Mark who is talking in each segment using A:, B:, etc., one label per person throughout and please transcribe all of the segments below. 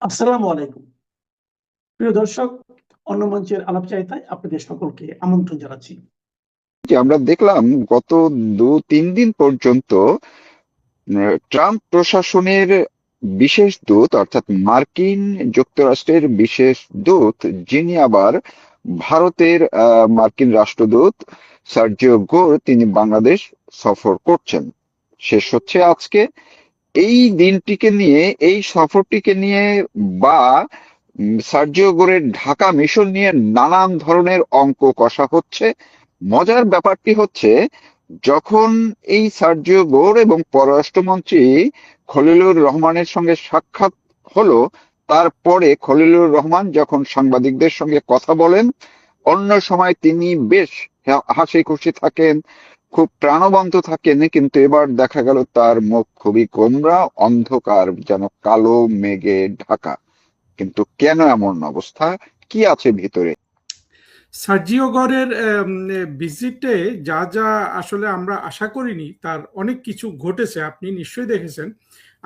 A: আসসালামু আলাইকুম প্রিয় দর্শক, অন্য মঞ্চের আলাপচারিতায় আপনাদের সকলকে আমন্ত্রণ জানাচ্ছি।
B: যে আমরা দেখলাম গত 2-3 দিন পর্যন্ত ট্রাম্প প্রশাসনের বিশেষ দূত অর্থাৎ মার্কিন যুক্তরাষ্ট্রের বিশেষ দূত, যিনি আবার ভারতের মার্কিন রাষ্ট্রদূত সার্জিও গোর, তিনি বাংলাদেশ সফর করছেন। শেষ হচ্ছে আজকে। এই দিনটিকে নিয়ে, এই সফরটিকে নিয়ে বা সার্জিও গোরের ঢাকা মিশন নিয়ে নানান ধরনের অঙ্ক কষা হচ্ছে। মজার ব্যাপারটি হচ্ছে, যখন এই সার্জিও গোর এবং পররাষ্ট্রমন্ত্রী খলিলুর রহমানের সঙ্গে সাক্ষাৎ হলো, তারপরে খলিলুর রহমান যখন সাংবাদিকদের সঙ্গে কথা বলেন, অন্য সময় তিনি বেশ হাসি খুশি থাকেন, খুব প্রাণবন্ত থাকেন, কিন্তু এবার দেখা গেল তার মুখ খুবই গোমড়া, অন্ধকার, যেন কালো মেঘে ঢাকা। কিন্তু কেন এমন অবস্থা? কি আছে ভিতরে?
C: সার্জিও গরের ভিজিটে যা যা আসলে আমরা আশা করিনি তার অনেক কিছু ঘটেছে, আপনি নিশ্চয়ই দেখেছেন।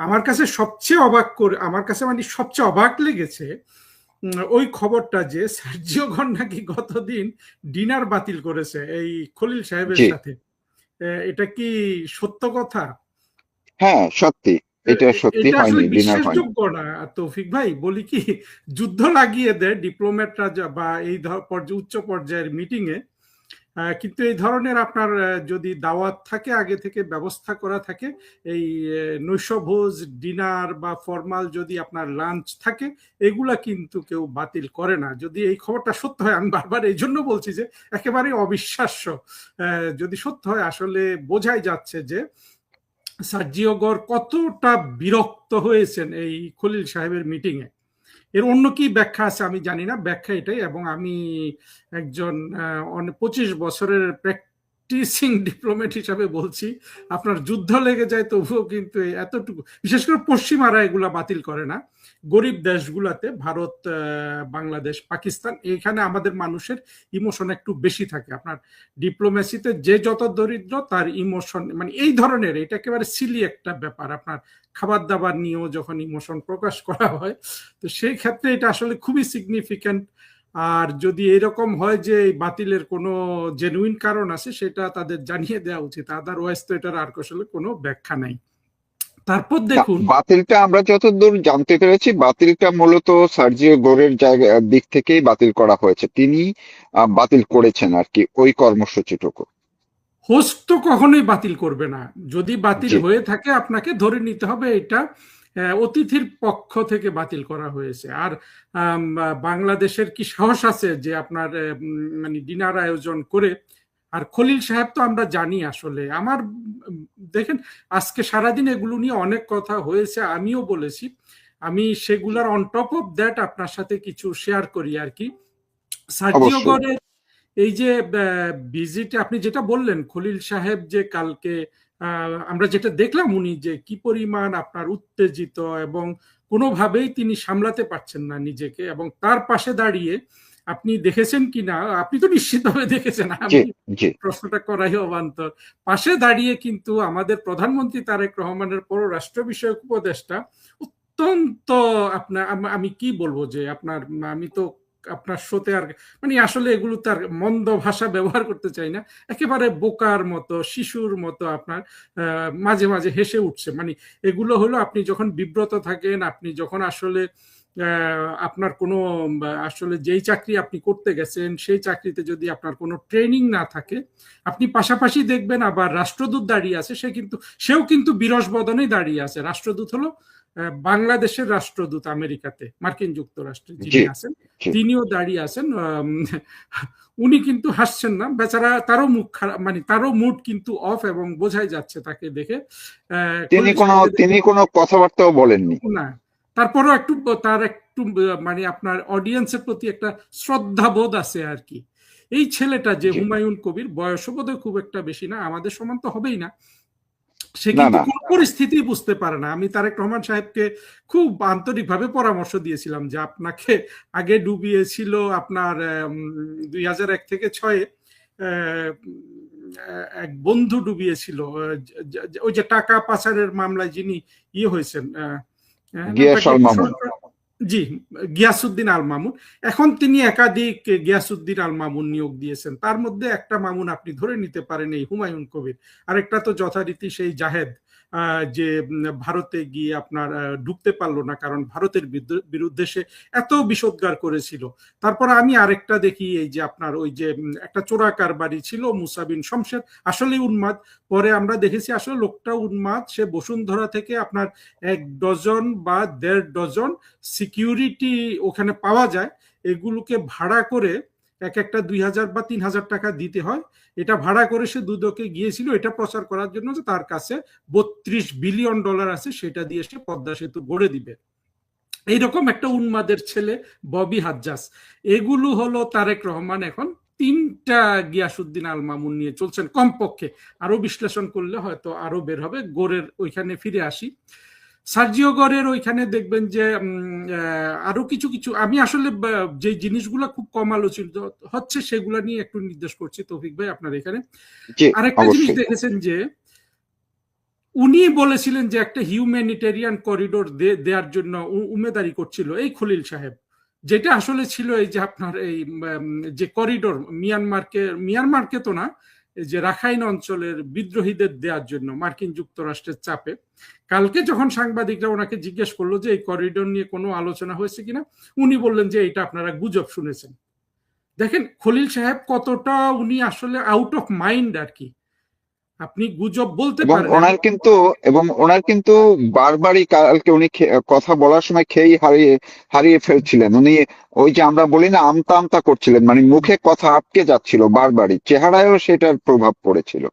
C: আমার কাছে মানে সবচেয়ে অবাক লেগেছে ওই খবরটা যে সার্জিও গর নাকি গতদিন ডিনার বাতিল করেছে এই খলিল সাহেবের
B: জি,
C: সাথে। এটা কি সত্য কথা?
B: হ্যাঁ, সত্যি। এটা সত্যি,
C: এটা আসলে
B: হয়নি, ডিনার হয়নি।
C: বিশ্বাসযোগ্য না। তৌফিক ভাই, বলি কি, যুদ্ধ লাগিয়ে দেয় ডিপ্লোম্যাটরা বা এই উচ্চ পর্যায়ের মিটিং এ। কিন্তু এই ধরনের আপনার যদি দাওয়াত থাকে, আগে থেকে ব্যবস্থা করা থাকে, এই নৈশভোজ, ডিনার বা ফর্মাল যদি আপনার লাঞ্চ থাকে, এগুলা কিন্তু কেউ বাতিল করে না। যদি এই খবরটা সত্য হয়, আমি বারবার এই জন্য বলছি যে একেবারে অবিশ্বাস্য। যদি সত্য হয়, আসলে বোঝাই যাচ্ছে যে সার্জিও গর কতটা বিরক্ত হয়েছেন এই খলিল সাহেবের মিটিং এ। এর অন্য কি ব্যাখ্যা আছে আমি জানি না, ব্যাখ্যা এটাই। এবং আমি একজন 25 বছরের প্র্যাকটিসিং ডিপ্লোমেট হিসাবে বলছি, আপনার যুদ্ধ লেগে যায় তবুও কিন্তু এতটুকু, বিশেষ করে পশ্চিমারা এগুলা বাতিল করে না। গরিব দেশগুলাতে, ভারত, বাংলাদেশ, পাকিস্তান, এখানে আমাদের মানুষের ইমোশন একটু বেশি থাকে। আপনার ডিপ্লোমেসিতে যে যত দরিদ্র তার ইমোশন, মানে এই ধরনের, এটা একেবারে সিলি একটা ব্যাপার। আপনার খাবার দাবার নিয়েও যখন ইমোশন প্রকাশ করা হয়, তো সেই ক্ষেত্রে এটা আসলে খুবই সিগনিফিক্যান্ট। আর যদি এরকম হয় যে এই বাতিলের কোনো জেনুইন কারণ আছে, সেটা তাদের জানিয়ে দেওয়া উচিত। আদারওয়াইজ তো এটার আর আসলে কোনো ব্যাখ্যা নাই। তারপর
B: না,
C: দেখুন,
B: বাতিলটা আমরা যতদূর জানতে পেরেছি, বাতিলটা মূলত সার্জিও গোরের দিক থেকেই বাতিল করা হয়েছে। তিনি বাতিল করেছেন আর কি ওই কর্মসূচিটুকু।
C: হোস্ট তো কখনোই বাতিল করবে না। যদি বাতিল
B: জি।
C: হয়ে থাকে, আপনাকে ধরে নিতে হবে এটা অতিথির পক্ষ থেকে বাতিল করা হয়েছে। আর বাংলাদেশের কি সাহস আছে যে আপনার মানে ডিনার আয়োজন করে। আর খলিল সাহেব তো আমরা জানি আসলে আমার, দেখেন, আজকে সারাদিন এগুলো নিয়ে অনেক কথা হয়েছে, আমিও বলেছি। আমি সেগুলার অন টপ অফ দ্যাট আপনার সাথে কিছু শেয়ার করি আর কি। সার্জিও
B: অবশ্যই।
C: গড়ের এই যে ভিজিটে আপনি যেটা বললেন, খলিল সাহেব যে কালকে, আমরা যেটা দেখলাম, উনি যে কি পরিমাণ আপনার উত্তেজিত এবং কোনোভাবেই তিনি সামলাতে পারছেন না নিজেকে, এবং তার পাশে দাঁড়িয়ে, আপনি দেখেছেন কি না, আপনি তো নিশ্চিতভাবে দেখেছেন,
B: জি,
C: আমি
B: জি।
C: প্রশ্নটা করাই অবান্তর। পাশে দাঁড়িয়ে কিন্তু আমাদের প্রধানমন্ত্রী তারেক রহমানের পররাষ্ট্র বিষয়ক উপদেষ্টা অত্যন্ত, আপনার আমি কি বলবো যে আপনার, আমি তো আপনার শোতে আর মানে আসলে এগুলো তার মন্দ ভাষা ব্যবহার করতে চাই না, একেবারে বোকার মতো, শিশুর মতো আপনার মাঝে মাঝে হেসে উঠছে। মানে এগুলো হলো, আপনি যখন বিব্রত থাকেন, আপনি যখন আসলে আপনার কোনো আসলে যেই চাকরি আপনি করতে গেছেন সেই চাকরিতে যদি আপনার কোনো ট্রেনিং না থাকে, আপনি পাশাপাশি দেখবেন আবার রাষ্ট্রদূত দাঁড়িয়ে আছে, সেও কিন্তু বিরস বদনেই দাঁড়িয়ে আছে। রাষ্ট্রদূত হলো বাংলাদেশের রাষ্ট্রদূত আমেরিকাতে, মার্কিন যুক্তরাষ্ট্রে
B: জি,
C: যিনি আছেন,
B: জি।
C: তিনিও দাঁড়িয়ে আছেন। উনি কিন্তু হাসছেন না, বেচারা, তারও মুখ খারাপ, মানে তারও মুড কিন্তু অফ, এবং বোঝাই যাচ্ছে তাকে দেখে।
B: তিনি
C: খলিল
B: কোনো
C: সাহেবকে
B: তিনি
C: দেখে
B: কোনো কথাবার্তাও বলেননি।
C: না। তারপরও একটু, তার একটু মানে আপনার অডিয়েন্সের প্রতি একটা শ্রদ্ধাবোধ আছে আর কি। এই ছেলেটা যে
B: জি।
C: হুমায়ুন কবির, বয়স বোধহয় খুব একটা বেশি না, আমাদের সমান তো হবেই না, সে
B: না,
C: কিন্তু
B: না।
C: কোন পরিস্থিতি বুঝতে পারে না। আমি তারেক রহমান সাহেবকে খুব আন্তরিকভাবে পরামর্শ দিয়েছিলাম যে আপনাকে আগে ডুবিয়েছিল আপনার 2001 থেকে 6-এ এক বন্ধু ডুবিয়েছিল, ওই যে টাকা পাচারের মামলায় যিনি ইয়ে হয়েছেন,
B: গিয়াস
C: নামটাকে
B: আল
C: একটু
B: মামুন।
C: স্মরণ করেন। জি, গিয়াসউদ্দিন আল মামুন। এখন তিনি একাধিক গিয়াসউদ্দিন আল মামুন নিয়োগ দিয়েছেন, তার মধ্যে একটা মামুন আপনি ধরে নিতে পারেন এই হুমায়ুন কবির, আরেকটা তো যথারীতি সেই জাহেদ, যে ভারতে গিয়ে আপনার ঢুকতে পারলো না, কারণ ভারতের বিরুদ্ধে সে এত বিষোদ্গার করেছিল। তারপর আমি আরেকটা দেখি, এই যে আপনার ওই যে একটা চোরা কারবারি ছিল মুসা বিন শমশের, আসলে উন্মাদ। পরে আমরা দেখেছি আসলে লোকটা উন্মাদ, সে বসুন্ধরা থেকে আপনার 1 ডজন বা 1.5 ডজন সিকিউরিটি ওখানে পাওয়া যায়, এগুলোকে ভাড়া করে এক একটা 2,000 বা 3,000 টাকা দিতে হয়। এটা ভাড়া করে সে দুদকে গিয়েছিল এটা প্রচার করার জন্য যে তার কাছে $32 বিলিয়ন আছে, সেটা দিয়ে সে পদ্মা সেতু গড়ে দিবে। এইরকম একটা উন্মাদের ছেলে ববি হাজ্জাজ। এগুলো হলো তারেক রহমান এখন 3টা গিয়াসউদ্দিন আল মামুন নিয়ে চলছেন কমপক্ষে। আরো বিশ্লেষণ করলে হয়তো আরো বের হবে। গোরের ওইখানে ফিরে আসি, সার্জিও গরের ওইখানে দেখবেন যে আরো কিছু কিছু, আমি আসলে যে জিনিসগুলো খুব কম আলোচিত হচ্ছে সেগুলো নিয়ে একটু নির্দেশ করছি তৌফিক ভাই আপনার এখানে। আরেকটা জিনিস দেখেছেন যে উনি বলেছিলেন যে একটা হিউম্যানিটেরিয়ান করিডোর দেওয়ার জন্য উমেদারি করছিল এই খলিল সাহেব, যেটা আসলে ছিল এই যে আপনার এই যে করিডোর মিয়ানমারকে তো না, যে রাখাইন অঞ্চলের বিদ্রোহীদের দেওয়ার জন্য মার্কিন যুক্তরাষ্ট্রের চাপে। কালকে যখন সাংবাদিকরা ওনাকে জিজ্ঞেস করলো যে এই করিডোর নিয়ে কোনো আলোচনা হয়েছে কিনা, উনি বললেন যে এটা আপনারা গুজব শুনেছেন। দেখেন খলিল সাহেব কতটা উনি আসলে আউট অফ মাইন্ড আর কি। আপনি গুজব বলতে পারেন,
B: ওনার কিন্তু বারবারই কালকে উনি কথা বলার সময় খেয়েই হারিয়ে ফেলছিলেন। উনি ওই যে আমরা বলি না, আমতা আমতা করছিলেন, মানে মুখে কথা আটকে যাচ্ছিল বারবারই, চেহারায়ও সেটার প্রভাব পড়েছিল।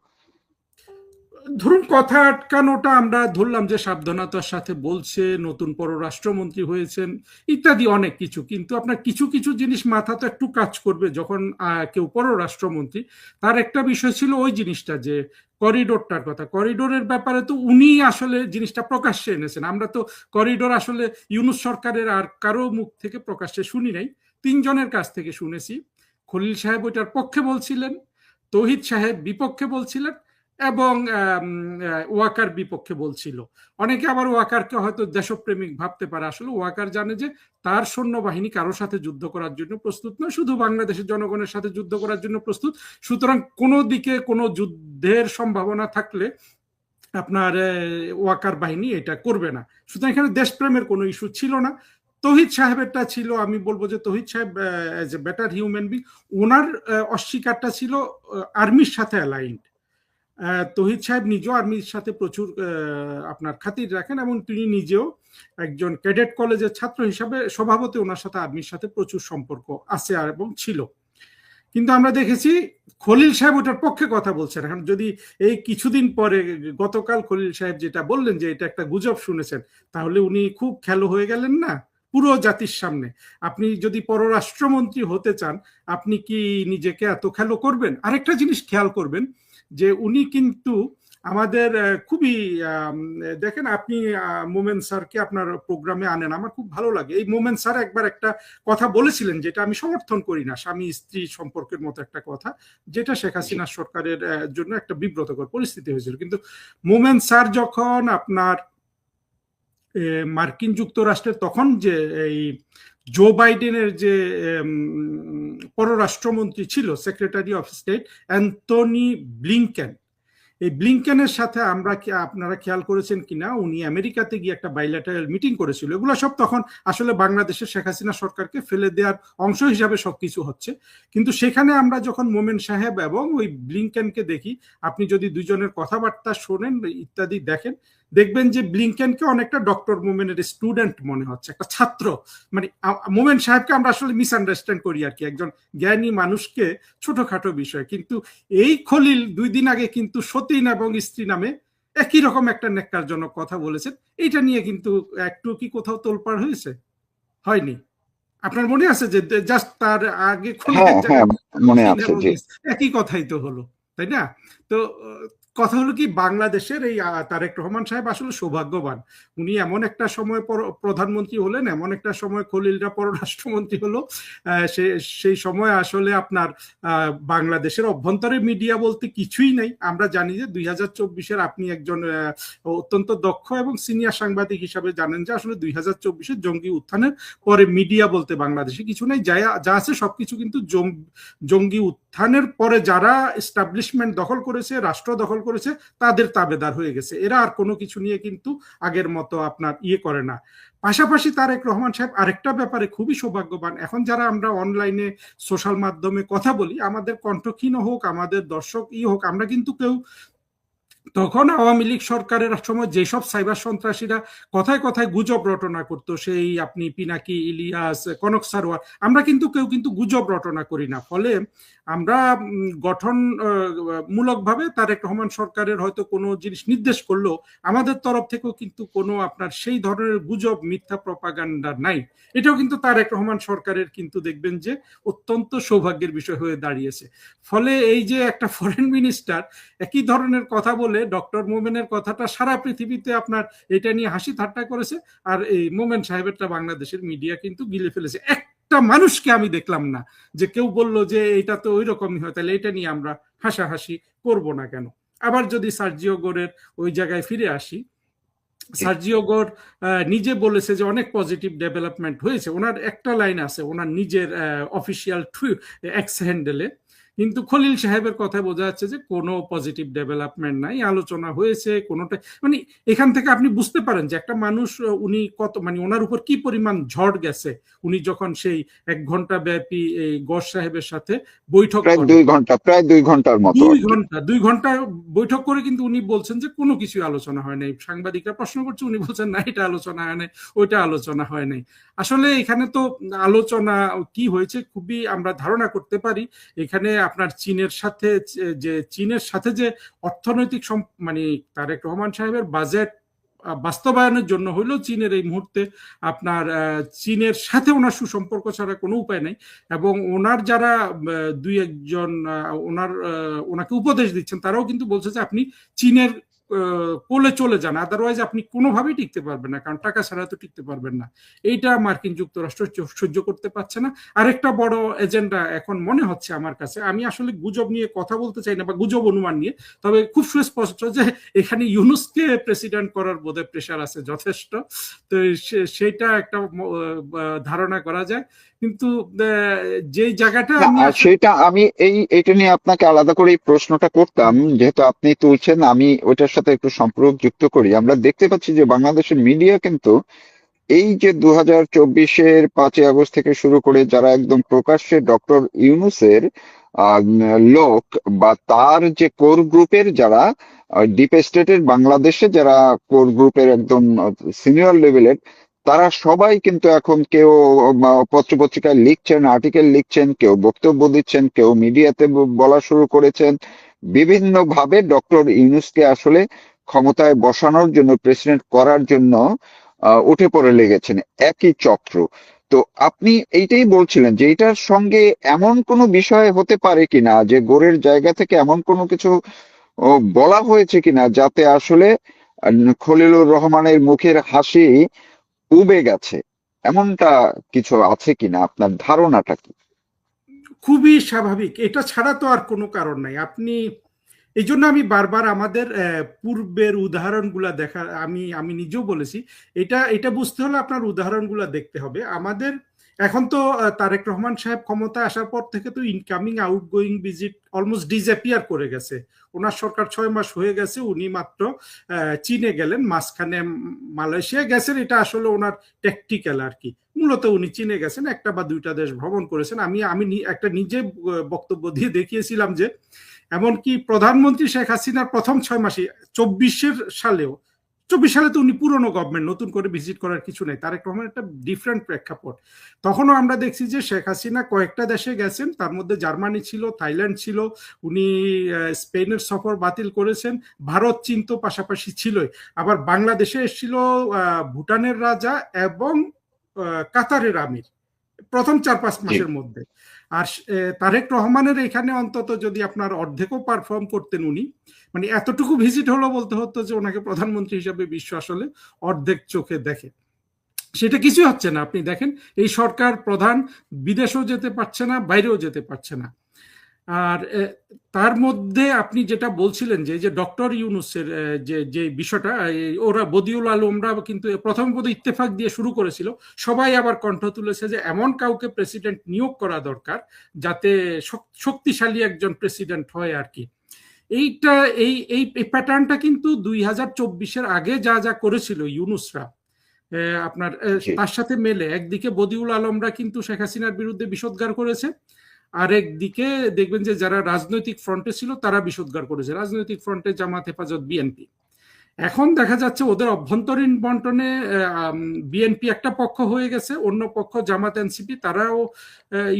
C: ধরুন কথা আটকানোটা আমরা ধরলাম যে সাবধানতার সাথে বলছে, নতুন পররাষ্ট্রমন্ত্রী হয়েছেন ইত্যাদি অনেক কিছু, কিন্তু আপনার কিছু কিছু জিনিস মাথা তো একটু কাজ করবে যখন কেউ পররাষ্ট্রমন্ত্রী। তার একটা বিষয় ছিল ওই জিনিসটা যে করিডোরটার কথা, করিডোরের ব্যাপারে তো উনি আসলে জিনিসটা প্রকাশ্যে এনেছেন। আমরা তো করিডোর আসলে ইউনূস সরকারের আর কারো মুখ থেকে প্রকাশ্যে শুনি নাই, 3 জনের কাছ থেকে শুনেছি। খলিল সাহেব ওইটার পক্ষে বলছিলেন, তৌহিদ সাহেব বিপক্ষে বলছিলেন, এবং ওয়াকার বিপক্ষে বলছিল। অনেকে আবার ওয়াকারকে হয়তো দেশপ্রেমিক ভাবতে পারে, আসলে ওয়াকার জানে যে তার সৈন্যবাহিনী কারোর সাথে যুদ্ধ করার জন্য প্রস্তুত নয়, শুধু বাংলাদেশের জনগণের সাথে যুদ্ধ করার জন্য প্রস্তুত। সুতরাং কোনো দিকে কোনো যুদ্ধের সম্ভাবনা থাকলে আপনার ওয়াকার বাহিনী এটা করবে না। সুতরাং এখানে দেশপ্রেমের কোনো ইস্যু ছিল না। তৌহিদ সাহেবেরটা ছিল, আমি বলবো যে তৌহিদ সাহেব as a better human being, ওনার অস্বীকারটা ছিল আর্মির সাথে অ্যালাইন্ড। তৌহিদ সাহেব নিজেও আর্মির সাথে প্রচুর আপনার খাতির রাখেন, এবং তিনি নিজেও একজন ক্যাডেট কলেজের ছাত্র হিসাবে স্বভাবতই ওনার সাথে আর্মির সাথে প্রচুর সম্পর্ক আছে এবং ছিল। কিন্তু আমরা দেখেছি খলিল সাহেব ওটার পক্ষে কথা বলছেন। এখন যদি এই কিছুদিন পরে গতকাল খলিল সাহেব যেটা বললেন যে এটা একটা গুজব শুনেছেন, তাহলে উনি খুব খেলো হয়ে গেলেন না পুরো জাতির সামনে। আপনি যদি পররাষ্ট্রমন্ত্রী হতে চান, আপনি কি নিজেকে এত খেলো করবেন? আরেকটা জিনিস খেয়াল করবেন যে উনি কিন্তু আমাদের খুবই দেখেন, আপনি মোমেন স্যারকে আপনার প্রোগ্রামে আনেন, আমার খুব ভালো লাগে। এই মোমেন স্যার একবার একটা কথা বলেছিলেন যেটা আমি সমর্থন করি না, স্বামী স্ত্রী সম্পর্কের মতো একটা কথা, যেটা শেখ হাসিনা সরকারের জন্য একটা বিব্রতকর পরিস্থিতি হয়েছিল। কিন্তু মোমেন স্যার যখন আপনার মার্কিন যুক্তরাষ্ট্রের তখন যে এই জো বাইডেনের যে পররাষ্ট্রমন্ত্রী ছিল, secretary of state Antony Blinken, এই ব্লিংকেনের সাথে আপনারা খেয়াল করেছেন কিনা, উনি আমেরিকাতে গিয়ে একটা বাইল্যাটারাল মিটিং করেছিল। এগুলো সব তখন আসলে বাংলাদেশের শেখ হাসিনা সরকারকে ফেলে দেওয়ার অংশ হিসাবে সবকিছু হচ্ছে। কিন্তু সেখানে আমরা যখন মোমেন সাহেব এবং ওই ব্লিংকেনকে দেখি, আপনি যদি দুজনের কথাবার্তা শোনেন ইত্যাদি দেখেন, দেখবেন যে ব্লিংকেনকে অনেকটা ডক্টর মোমেনের স্টুডেন্ট মনে হচ্ছে, একটা ছাত্র। মানে মোমেন সাহেবকে আমরা আসলে মিসআন্ডারস্ট্যান্ড করি আর কি, একজন জ্ঞানী মানুষকে ছোটখাটো বিষয়। কিন্তু এই খলিল 2 দিন আগে কিন্তু সতীন এবং স্ত্রী নামে একই রকম একটা ন্যাক্কারজনক কথা বলেছেন। এইটা নিয়ে কিন্তু একটু কি কোথাও তোলপাড় হয়েছে? হয়নি। আপনার মনে আছে যে জাস্ট তার আগে
B: মনে আছে যে
C: একই কথাই তো হলো, তাই না? তো কথা হলো কি, বাংলাদেশের এই তারেক রহমান সাহেব আসলে সৌভাগ্যবান। উনি এমন একটা সময় প্রধানমন্ত্রী হলেন, এমন একটা সময় খলিলরা পররাষ্ট্রমন্ত্রী হলো। সেই সময় আসলে আপনার বাংলাদেশের অভ্যন্তরে মিডিয়া বলতে কিছুই নাই। আমরা জানি যে 2024-এর আপনি একজন অত্যন্ত দক্ষ এবং সিনিয়র সাংবাদিক হিসাবে জানেন যে আসলে 2024-এর জঙ্গি উত্থানের পরে মিডিয়া বলতে বাংলাদেশে কিছু নেই। যা আছে সবকিছু কিন্তু জঙ্গি উত্থানের পরে যারা এস্টাবলিশমেন্ট দখল করেছে, রাষ্ট্র দখল করেছে, তাদের তাবেদার হয়ে গেছে। এরা আর কোনো কিছু নিয়ে কিন্তু আগের মতো আপনার করে না। পাশাপাশি তারেক রহমান সাহেব আরেকটা ব্যাপারে খুবই সৌভাগ্যবান। এখন যারা আমরা অনলাইনে সোশ্যাল মাধ্যমে কথা বলি, আমাদের কণ্ঠ ক্ষীণ হোক, আমাদের দর্শক হোক, আমরা কিন্তু কেউ তখন আওয়ামী লীগ সরকারের সময় যেসব সাইবার সন্ত্রাসীরা কথায় কথায় গুজব রটনা করতো, সেই আপনি পিনাকি, ইলিয়াস, কনক সারোয়ার, আমরা কিন্তু কেউ কিন্তু গুজব রটনা করি না। ফলে আমরা গঠনমূলকভাবে তারেক রহমান সরকারের হয়তো কোনো জিনিস নির্দেশ করলো, আমাদের তরফ থেকেও কিন্তু কোনো আপনার সেই ধরনের গুজব, মিথ্যা প্রপাগান্ডা নাই। এটাও কিন্তু তারেক রহমান সরকারের কিন্তু দেখবেন যে অত্যন্ত সৌভাগ্যের বিষয় হয়ে দাঁড়িয়েছে। ফলে এই যে একটা ফরেন মিনিস্টার একই ধরনের কথা বলে, ডক্টর মোমেনের কথাটা সারা পৃথিবীতে আপনার এটা নিয়ে হাসি ঠাট্টা করেছে, আর এই মোমেন সাহেবেরটা বাংলাদেশের মিডিয়া কিন্তু গিলে ফেলেছে। একটা মানুষকে আমি দেখলাম না যে কেউ বলল যে এটা তো ওই রকমই হয়, তাহলে এটা নিয়ে আমরা হাসাহাসি করব না কেন। আবার যদি সার্জিও গোরের ওই জায়গায় ফিরে আসি, সার্জিও গোর নিজে বলেছে যে অনেক পজিটিভ ডেভেলপমেন্ট হয়েছে। ওনার একটা লাইন আছে ওনার নিজের অফিসিয়াল এক্স হ্যান্ডেলে, কিন্তু খলিল সাহেবের কথায় বোঝা যাচ্ছে যে কোনো পজিটিভ ডেভেলপমেন্ট নাই, আলোচনা হয়েছে কোনোটা, মানে এখান থেকে আপনি বুঝতে পারেন যে একটা মানুষ উনি কত, মানে ওনার উপর কি পরিমাণ ঝড় গেছে। উনি যখন সেই 1 ঘন্টা ব্যাপী এই গস সাহেবের সাথে বৈঠক
B: প্রায় 2 ঘন্টার মতো,
C: 2 ঘন্টা বৈঠক করে কিন্তু উনি বলছেন যে কোনো কিছু আলোচনা হয় নাই। সাংবাদিকরা প্রশ্ন করছে, উনি বলছেন না, এটা আলোচনা হয় নাই, ওইটা আলোচনা হয় নাই। আসলে এখানে তো আলোচনা কি হয়েছে খুবই আমরা ধারণা করতে পারি। এখানে আপনার চীনের সাথে যে অর্থনৈতিক মানে তারেক রহমান সাহেবের বাজেট বাস্তবায়নের জন্য হইলেও চীনের এই মুহূর্তে আপনার চীনের সাথে ওনার সুসম্পর্ক ছাড়া কোনো উপায় নেই। এবং ওনার যারা 2-1 জন ওনাকে উপদেশ দিচ্ছেন, তারাও কিন্তু বলছে যে আপনি চীনের কোলে চলে যান, আদারওয়াইজ আপনি কোনোভাবেই টিকতে পারবেন না, কারণ টাকা ছাড়া তো টিকতে পারবেন না। এইটা মার্কিন যুক্তরাষ্ট্র সহ্য করতে পারছে না। আরেকটা বড় এজেন্ডা এখন মনে হচ্ছে আমার কাছে, আমি আসলে গুজব নিয়ে কথা বলতে চাই না বা গুজব অনুমান নিয়ে, তবে খুব সুস্পষ্ট যে এখানে ইউনূসকে প্রেসিডেন্ট করার বোধহয় প্রেশার আছে যথেষ্ট। তো সেটা একটা ধারণা করা যায়। কিন্তু যে জায়গাটা
B: সেটা আমি এইটা নিয়ে আপনাকে আলাদা করে এই প্রশ্নটা করতাম, যেহেতু আপনি তুলছেন, আমি ওইটার সাথে একটু সম্পর্ক যুক্ত করি। আমরা দেখতে পাচ্ছি যে বাংলাদেশের মিডিয়া কিন্তু এই যে 2024-এর 5ই আগস্ট থেকে শুরু করে যারা একদম প্রকাশ্যে ডক্টর ইউনূসের লোক বা তার যে কোর গ্রুপের যারা ডিপ স্টেটের বাংলাদেশে যারা কোর গ্রুপের একদম সিনিয়র লেভেলের, তারা সবাই কিন্তু এখন কেউ পত্রপত্রিকায় লিখছেন, আর্টিকেল লিখছেন, কেউ বক্তব্য দিচ্ছেন, কেউ মিডিয়াতে বলা শুরু করেছেন, বিভিন্ন ভাবে ডক্টর ইউনূসকে আসলে ক্ষমতায় বসানোর জন্য, প্রেসিডেন্ট করার জন্য উঠে পড়ে লেগেছেন একই চক্র। তো আপনি এইটাই বলছিলেন যে এটার সঙ্গে এমন কোনো বিষয় হতে পারে কিনা, যে গোরের জায়গা থেকে এমন কোনো কিছু বলা হয়েছে কিনা যাতে আসলে খলিলুর রহমানের মুখের হাসি উবে গেছে, এমনটা কিছু আছে কিনা? আপনার ধারণাটা কি?
C: খুবই স্বাভাবিক, এটা ছাড়া তো আর কোনো কারণ নাই। আপনি এই জন্য আমি বারবার আমাদের পূর্বের উদাহরণগুলা দেখা, আমি নিজেও বলেছি, এটা বুঝতে হলে আপনার উদাহরণগুলা দেখতে হবে। আমাদের এখন তো তারেক রহমান সাহেব ক্ষমতায় আসার পর থেকে তো incoming outgoing visit almost disappear করে গেছে। ওনার সরকার 6 মাস হয়ে গেছে, উনি মাত্র চীনে গেলেন, মাঝখানে মালয়েশিয়া গেছেন। এটা আসলে ওনার ট্যাকটিক্যাল আর কি। মূলত উনি চীনে গেছেন, 1টা বা 2টা দেশ ভ্রমণ করেছেন। আমি একটা নিজে বক্তব্য দিয়ে দেখিয়েছিলাম যে এমনকি প্রধানমন্ত্রী শেখ হাসিনার প্রথম 6 মাসে 24 সালে তো উনি পুরনো গভর্নমেন্ট, নতুন করে ভিজিট করার কিছু নেই। তারেক রহমান একটা ডিফারেন্ট প্রেক্ষাপট। তখনও আমরা দেখছি যে শেখ হাসিনা কয়েকটা দেশে গেছেন, তার মধ্যে জার্মানি ছিল, থাইল্যান্ড ছিল, উনি স্পেনের সফর বাতিল করেছেন, ভারত চীন তো পাশাপাশি ছিলই, আবার বাংলাদেশে এসেছিল ভুটানের রাজা এবং কাতারের আমির। প্রথম 4-5
B: জি।
C: মাসের মধ্যে। আর তারেক রহমানের এখানে অন্তত যদি আপনার অর্ধেকও পারফর্ম করতেন উনি, মানে এতটুকু ভিজিট হলো বলতে হতো যে ওনাকে প্রধানমন্ত্রী হিসাবে বিশ্ব আসলে অর্ধেক চোখে দেখে। সেটা কিছুই হচ্ছে না। আপনি দেখেন এই সরকার প্রধান বিদেশেও যেতে পারছে না, বাইরেও যেতে পারছে না। আর তার মধ্যে আপনি যেটা বলছিলেন যে ডক্টর ইউনূসের যে বিষয়টা, ওরা বদিউল আলমরা কিন্তু প্রথম বোধহয় ইত্তেফাক দিয়ে শুরু করেছিল, সবাই আবার কণ্ঠ তুলেছে যে এমন কাউকে প্রেসিডেন্ট নিয়োগ করা দরকার যাতে শক্তিশালী একজন প্রেসিডেন্ট হয় আর কি। এইটা এই এই প্যাটার্নটা কিন্তু 2024-এর আগে যা যা করেছিল ইউনূসরা আপনার
B: জি।
C: তার সাথে মেলে। একদিকে বদিউল আলমরা কিন্তু শেখ হাসিনার বিরুদ্ধে বিষোদ্গার করেছে, আর একদিকে দেখবেন যে যারা রাজনৈতিক ফ্রন্টে ছিল তারা বিষোদ্গার করেছে, রাজনৈতিক ফ্রন্টে জামাত, হেফাজত, বিএনপি। এখন দেখা যাচ্ছে ওদের অভ্যন্তরীণ বন্টনে বিএনপি একটা পক্ষ হয়ে গেছে, অন্য পক্ষ জামাত, এনসিপি, তারাও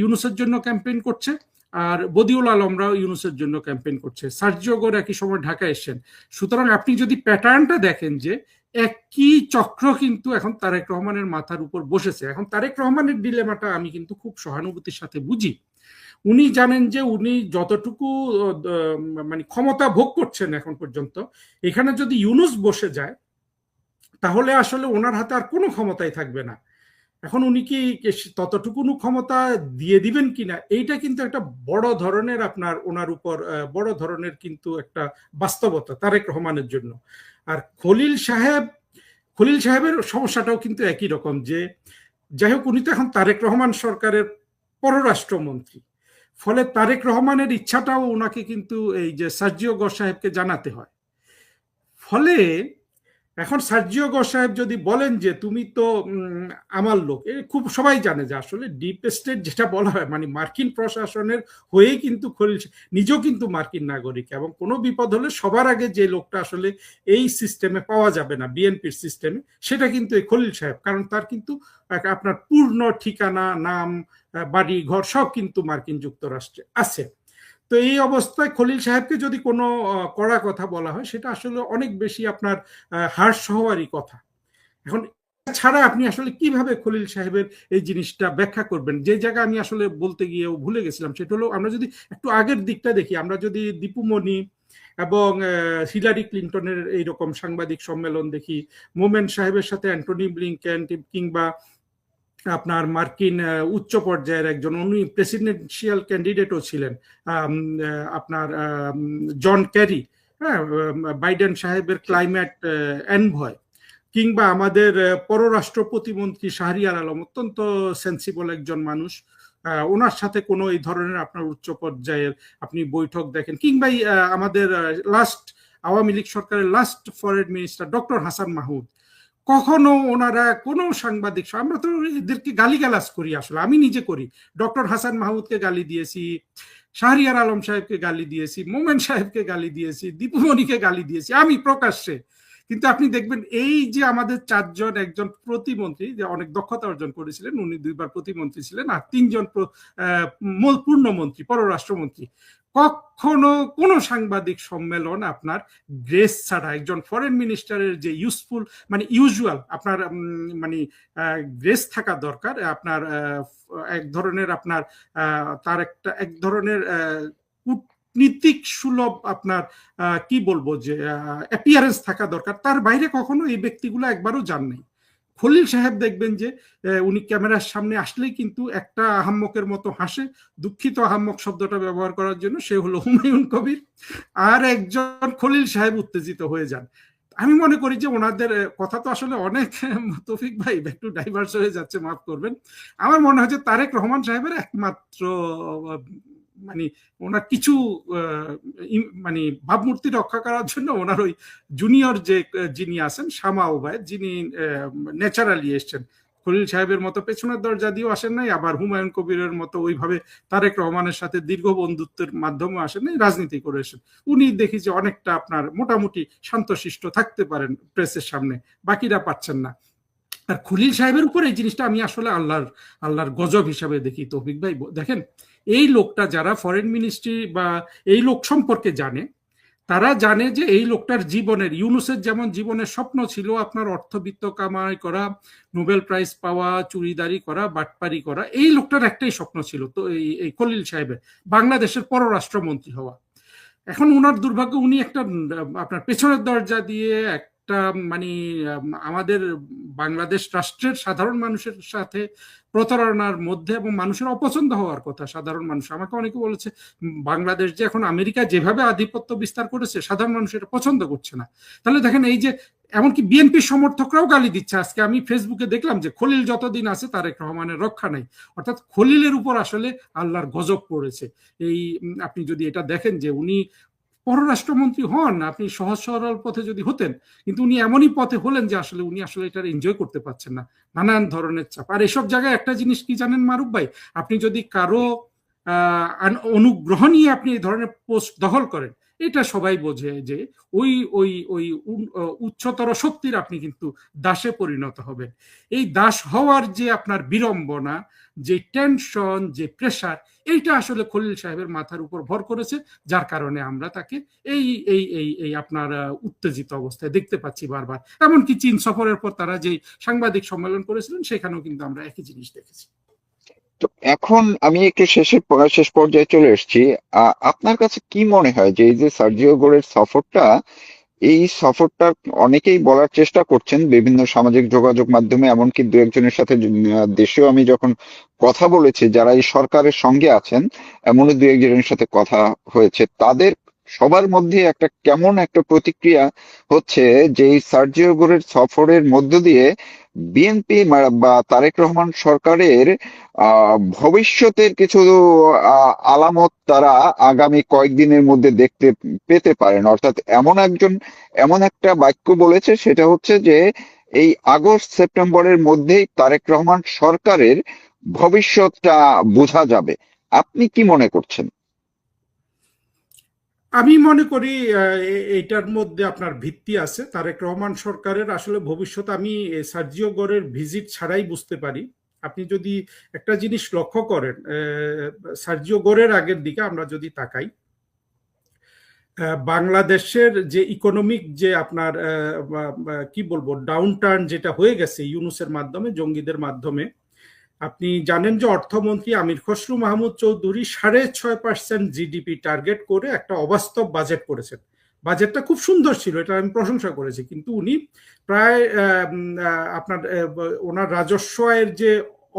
C: ইউনূসের জন্য ক্যাম্পেইন করছে, আর বদিউল আলমরাও ইউনূসের জন্য ক্যাম্পেইন করছে। সার্জিও গোর একই সময় ঢাকা এসেছেন। সুতরাং আপনি যদি প্যাটার্নটা দেখেন যে একই চক্র কিন্তু এখন তারেক রহমানের মাথার উপর বসেছে। এখন তারেক রহমানের ডিলেমাটা আমি কিন্তু খুব সহানুভূতির সাথে বুঝি। উনি জানেন যে উনি যতটুকু মানে ক্ষমতা ভোগ করছেন এখন পর্যন্ত, এখানে যদি ইউনূস বসে যায় তাহলে আসলে ওনার হাতে আর কোনো ক্ষমতাই থাকবে না। এখন উনি কি ততটুকু ক্ষমতা দিয়ে দিবেন কিনা, এইটা কিন্তু একটা বড় ধরনের আপনার ওনার উপর বড় ধরনের কিন্তু একটা বাস্তবতা তারেক রহমানের জন্য। আর খলিল সাহেবের সমস্যাটাও কিন্তু একই রকম, যে যাই হোক উনি তো এখন তারেক রহমান সরকারের পররাষ্ট্রমন্ত্রী, ফলে তারেক রহমানের ইচ্ছাটাও ওনাকে কিন্তু এই যে সার্জিও গর সাহেবকে জানাতে হয়। ফলে এখন সার্জিও গর সাহেব যদি বলেন যে তুমি তো আমার লোক, খুব সবাই জানে যে আসলে ডিপ স্টেট যেটা বলা হয়, মানে মার্কিন প্রশাসনের হয়েই কিন্তু খলিল নিজেও কিন্তু মার্কিন নাগরিক, এবং কোনো বিপদ হলে সবার আগে যে লোকটা আসলে এই সিস্টেমে পাওয়া যাবে না, বিএনপির সিস্টেমে, সেটা কিন্তু এই খলিল সাহেব। কারণ তার কিন্তু আপনার পূর্ণ ঠিকানা, নাম, বাড়ি ঘর সব কিন্তু মার্কিন যুক্তরাষ্ট্রে আছে। তো এই অবস্থায় খলিল সাহেবকে যদি কোনো কড়া কথা বলা হয়, সেটা আসলে অনেক বেশি আপনার হার্শ হওয়ারই কথা। এখন ছাড়া আপনি আসলে কিভাবে খলিল সাহেবের এই জিনিসটা ব্যাখ্যা করবেন? যে জায়গা আমি আসলে বলতে গিয়েও ভুলে গেছিলাম, সেটা হলো আমরা যদি একটু আগের দিকটা দেখি, আমরা যদি দীপু মনি এবং হিলারি ক্লিন্টনের এইরকম সাংবাদিক সম্মেলন দেখি, মোমেন সাহেবের সাথে অ্যান্টনি ব্লিংকেন কিংবা আপনার মার্কিন উচ্চ পর্যায়ের একজন, উনি প্রেসিডেন্সিয়াল ক্যান্ডিডেটও ছিলেন, আপনার জন ক্যারি, হ্যাঁ, বাইডেন সাহেবের ক্লাইমেট এনভয়, কিংবা আমাদের পররাষ্ট্র প্রতিমন্ত্রী শাহরিয়ার আলম, অত্যন্ত সেন্সিবল একজন মানুষ, ওনার সাথে কোনো এই ধরনের আপনার উচ্চ পর্যায়ের আপনি বৈঠক দেখেন, কিংবা আমাদের লাস্ট আওয়ামী লীগ সরকারের last foreign minister doctor Hasan Mahmud, কখনো ওনারা কোনো সাংবাদিক, আমরা তো এদেরকে গালিগালাজ করি, আসলে আমি নিজে করি, ডক্টর হাসান মাহমুদকে গালি দিয়েছি, শাহরিয়ার আলম সাহেবকে গালি দিয়েছি, মোমেন সাহেবকে গালি দিয়েছি, দীপুমণিকে গালি দিয়েছি আমি প্রকাশ্যে। কিন্তু আপনি দেখবেন এই যে আমাদের 4 জন, একজন প্রতিমন্ত্রী যে অনেক দক্ষতা অর্জন করেছিলেন, উনি 2 বার প্রতিমন্ত্রী ছিলেন, আর 3 জন পূর্ণমন্ত্রী, পররাষ্ট্রমন্ত্রী, কখনো কোনো সাংবাদিক সম্মেলন আপনার গ্রেস ছাড়া, একজন ফরেন মিনিস্টারের যে ইউজফুল মানে ইউজুয়াল আপনার মানে গ্রেস থাকা দরকার, আপনার এক ধরনের আপনার তার একটা এক ধরনের কূটনীতিক সুলভ আপনার কি বলবো যে অ্যাপিয়ারেন্স থাকা দরকার, তার বাইরে কখনো এই ব্যক্তিগুলো একবারও যান নাই। খলিল সাহেব দেখবেন যে উনি ক্যামেরার সামনে আসলেই কিন্তু একটা আহাম্মকের মতো হাসে, দুঃখিত আহাম্মক শব্দটা ব্যবহার করার জন্য, সে হলো হুমায়ুন কবির, আর একজন খলিল সাহেব উত্তেজিত হয়ে যান। আমি মনে করি যে ওনাদের কথা তো আসলে অনেক, তৌফিক ভাই একটু ডাইভার্স হয়ে যাচ্ছে, মাফ করবেন, আমার মনে হয় যে তারেক রহমান সাহেবের একমাত্র মানে ওনার কিছু মানে ভাবমূর্তি রক্ষা করার জন্য ওনার ওই জুনিয়র যে যিনি আছেন শামা ওবায়দ, যিনি ন্যাচারালি এসছেন, খলিল সাহেবের মতো পেছনের দরজা দিয়েও আসেন নাই, আবার হুমায়ুন কবিরের মতো ওইভাবে তারেক রহমানের সাথে দীর্ঘ বন্ধুত্বের মাধ্যমে আসেন নাই, রাজনীতি করে এসেন। উনি দেখি যে অনেকটা আপনার মোটামুটি শান্তশিষ্ট থাকতে পারেন প্রেসের সামনে, বাকিরা পাচ্ছেন না। আর খলিল সাহেবের উপর এই জিনিসটা আমি আসলে আল্লাহর গজব হিসাবে দেখি। তৌফিক ভাই দেখেন, এই লোকটা যারা ফরেন মিনিস্ট্রি বা এই লোক সম্পর্কে জানে, তারা জানে যে এই লোকটার জীবনের, ইউনূসের যেমন জীবনের স্বপ্ন ছিল আপনার অর্থবিত্ত কামাই করা, নোবেল প্রাইজ পাওয়া, চুরিদারি করা, বাটপারি করা, এই লোকটার একটাই স্বপ্ন ছিল তো এই খলিল সাহেবের বাংলাদেশের পররাষ্ট্রমন্ত্রী হওয়া। এখন উনার দুর্ভাগ্য, উনি একটা আপনার পেছনের দরজা দিয়ে একটা মানে আমাদের বাংলাদেশ রাষ্ট্রের সাধারণ মানুষের সাথে প্রতারণার মধ্যে, এবং মানুষের অপছন্দ হওয়ার কথা। সাধারণ মানুষ, আমাকে অনেকে বলেছে বাংলাদেশ যে এখন আমেরিকা যেভাবে আধিপত্য বিস্তার করেছে সাধারণ মানুষ এটা পছন্দ করছে না। তাহলে দেখেন এই যে এমনকি বিএনপি সমর্থকরাও গালি দিচ্ছে। আজকে আমি ফেসবুকে দেখলাম যে খলিল যতদিন আছে তারেক রহমানের রক্ষা নাই, অর্থাৎ খলিলের উপর আসলে আল্লাহর গজব পড়েছে। এই আপনি যদি এটা দেখেন যে উনি পররাষ্ট্রমন্ত্রী হন, আপনি সহজ সরল পথে যদি হতেন, কিন্তু উনি এমনই পথে হলেন যে আসলে উনি আসলে এটা এনজয় করতে পারছেন না, নানান ধরনের চাপ। আর এসব জায়গায় একটা জিনিস কি জানেন মারুফ ভাই, আপনি যদি কারো অনুগ্রহ নিয়ে আপনি এই ধরনের পোস্ট দখল করেন, এটা সবাই বোঝে যে ওই ওই ওই উচ্চতর শক্তির আপনি কিন্তু দাসে পরিণত হবেন। এই দাস হওয়ার যে আপনার বিড়ম্বনা, যে টেনশন, যে প্রেশার, এইটা আসলে খলিল সাহেবের মাথার উপর ভর করেছে, যার কারণে আমরা তাকে এই এই এই এই আপনার উত্তেজিত অবস্থায় দেখতে পাচ্ছি বারবার। এমনকি চীন সফরের পর তারা যে সাংবাদিক সম্মেলন করেছিলেন সেখানেও কিন্তু আমরা একই জিনিস দেখেছি।
B: তো এখন আমি একটু শেষ পর্যায়ে চলে এসেছি। আপনার কাছে কি মনে হয় যে এই যে সার্জিও গোরের সফরটা, এই সফরটা অনেকেই বলার চেষ্টা করছেন বিভিন্ন সামাজিক যোগাযোগ মাধ্যমে, এমনকি দু একজনের সাথে দেশেও আমি যখন কথা বলেছি যারা এই সরকারের সঙ্গে আছেন, এমনও দু একজনের সাথে কথা হয়েছে, তাদের সবার মধ্যে একটা কেমন একটা প্রতিক্রিয়া হচ্ছে যে এই সার্জিও গোরের সফরের মধ্য দিয়ে বিএনপি বা তারেক রহমান সরকারের ভবিষ্যতের কিছু আলামত তারা আগামী কয়েকদিনের মধ্যে দেখতে পেতে পারেন। অর্থাৎ এমন একটা বাক্য বলেছে, সেটা হচ্ছে যে এই আগস্ট সেপ্টেম্বরের মধ্যেই তারেক রহমান সরকারের ভবিষ্যৎটা বোঝা যাবে। আপনি কি মনে করছেন?
C: আমি মনে করি এইটার মধ্যে আপনার ভিত্তি আছে। তারেক রহমান সরকারের আসলে ভবিষ্যৎ আমি সার্জিও গোরের ভিজিট ছাড়াই বুঝতে পারি। আপনি যদি একটা জিনিস লক্ষ্য করেন, সার্জিও গোরের আগের দিকে আমরা যদি তাকাই, বাংলাদেশের যে ইকোনমিক যে আপনার কি বলবো ডাউন টার্ন যেটা হয়ে গেছে ইউনূসের মাধ্যমে, জঙ্গিদের মাধ্যমে, আপনি জানেন যে অর্থমন্ত্রী আমির খসরু মাহমুদ চৌধুরী 6.5% জিডিপি টার্গেট করে একটা অবাস্তব বাজেট করেছেন। বাজেটটা খুব সুন্দর ছিল, এটা আমি প্রশংসা করেছি, কিন্তু উনি প্রায় আপনার ওনার রাজস্ব আয়ের যে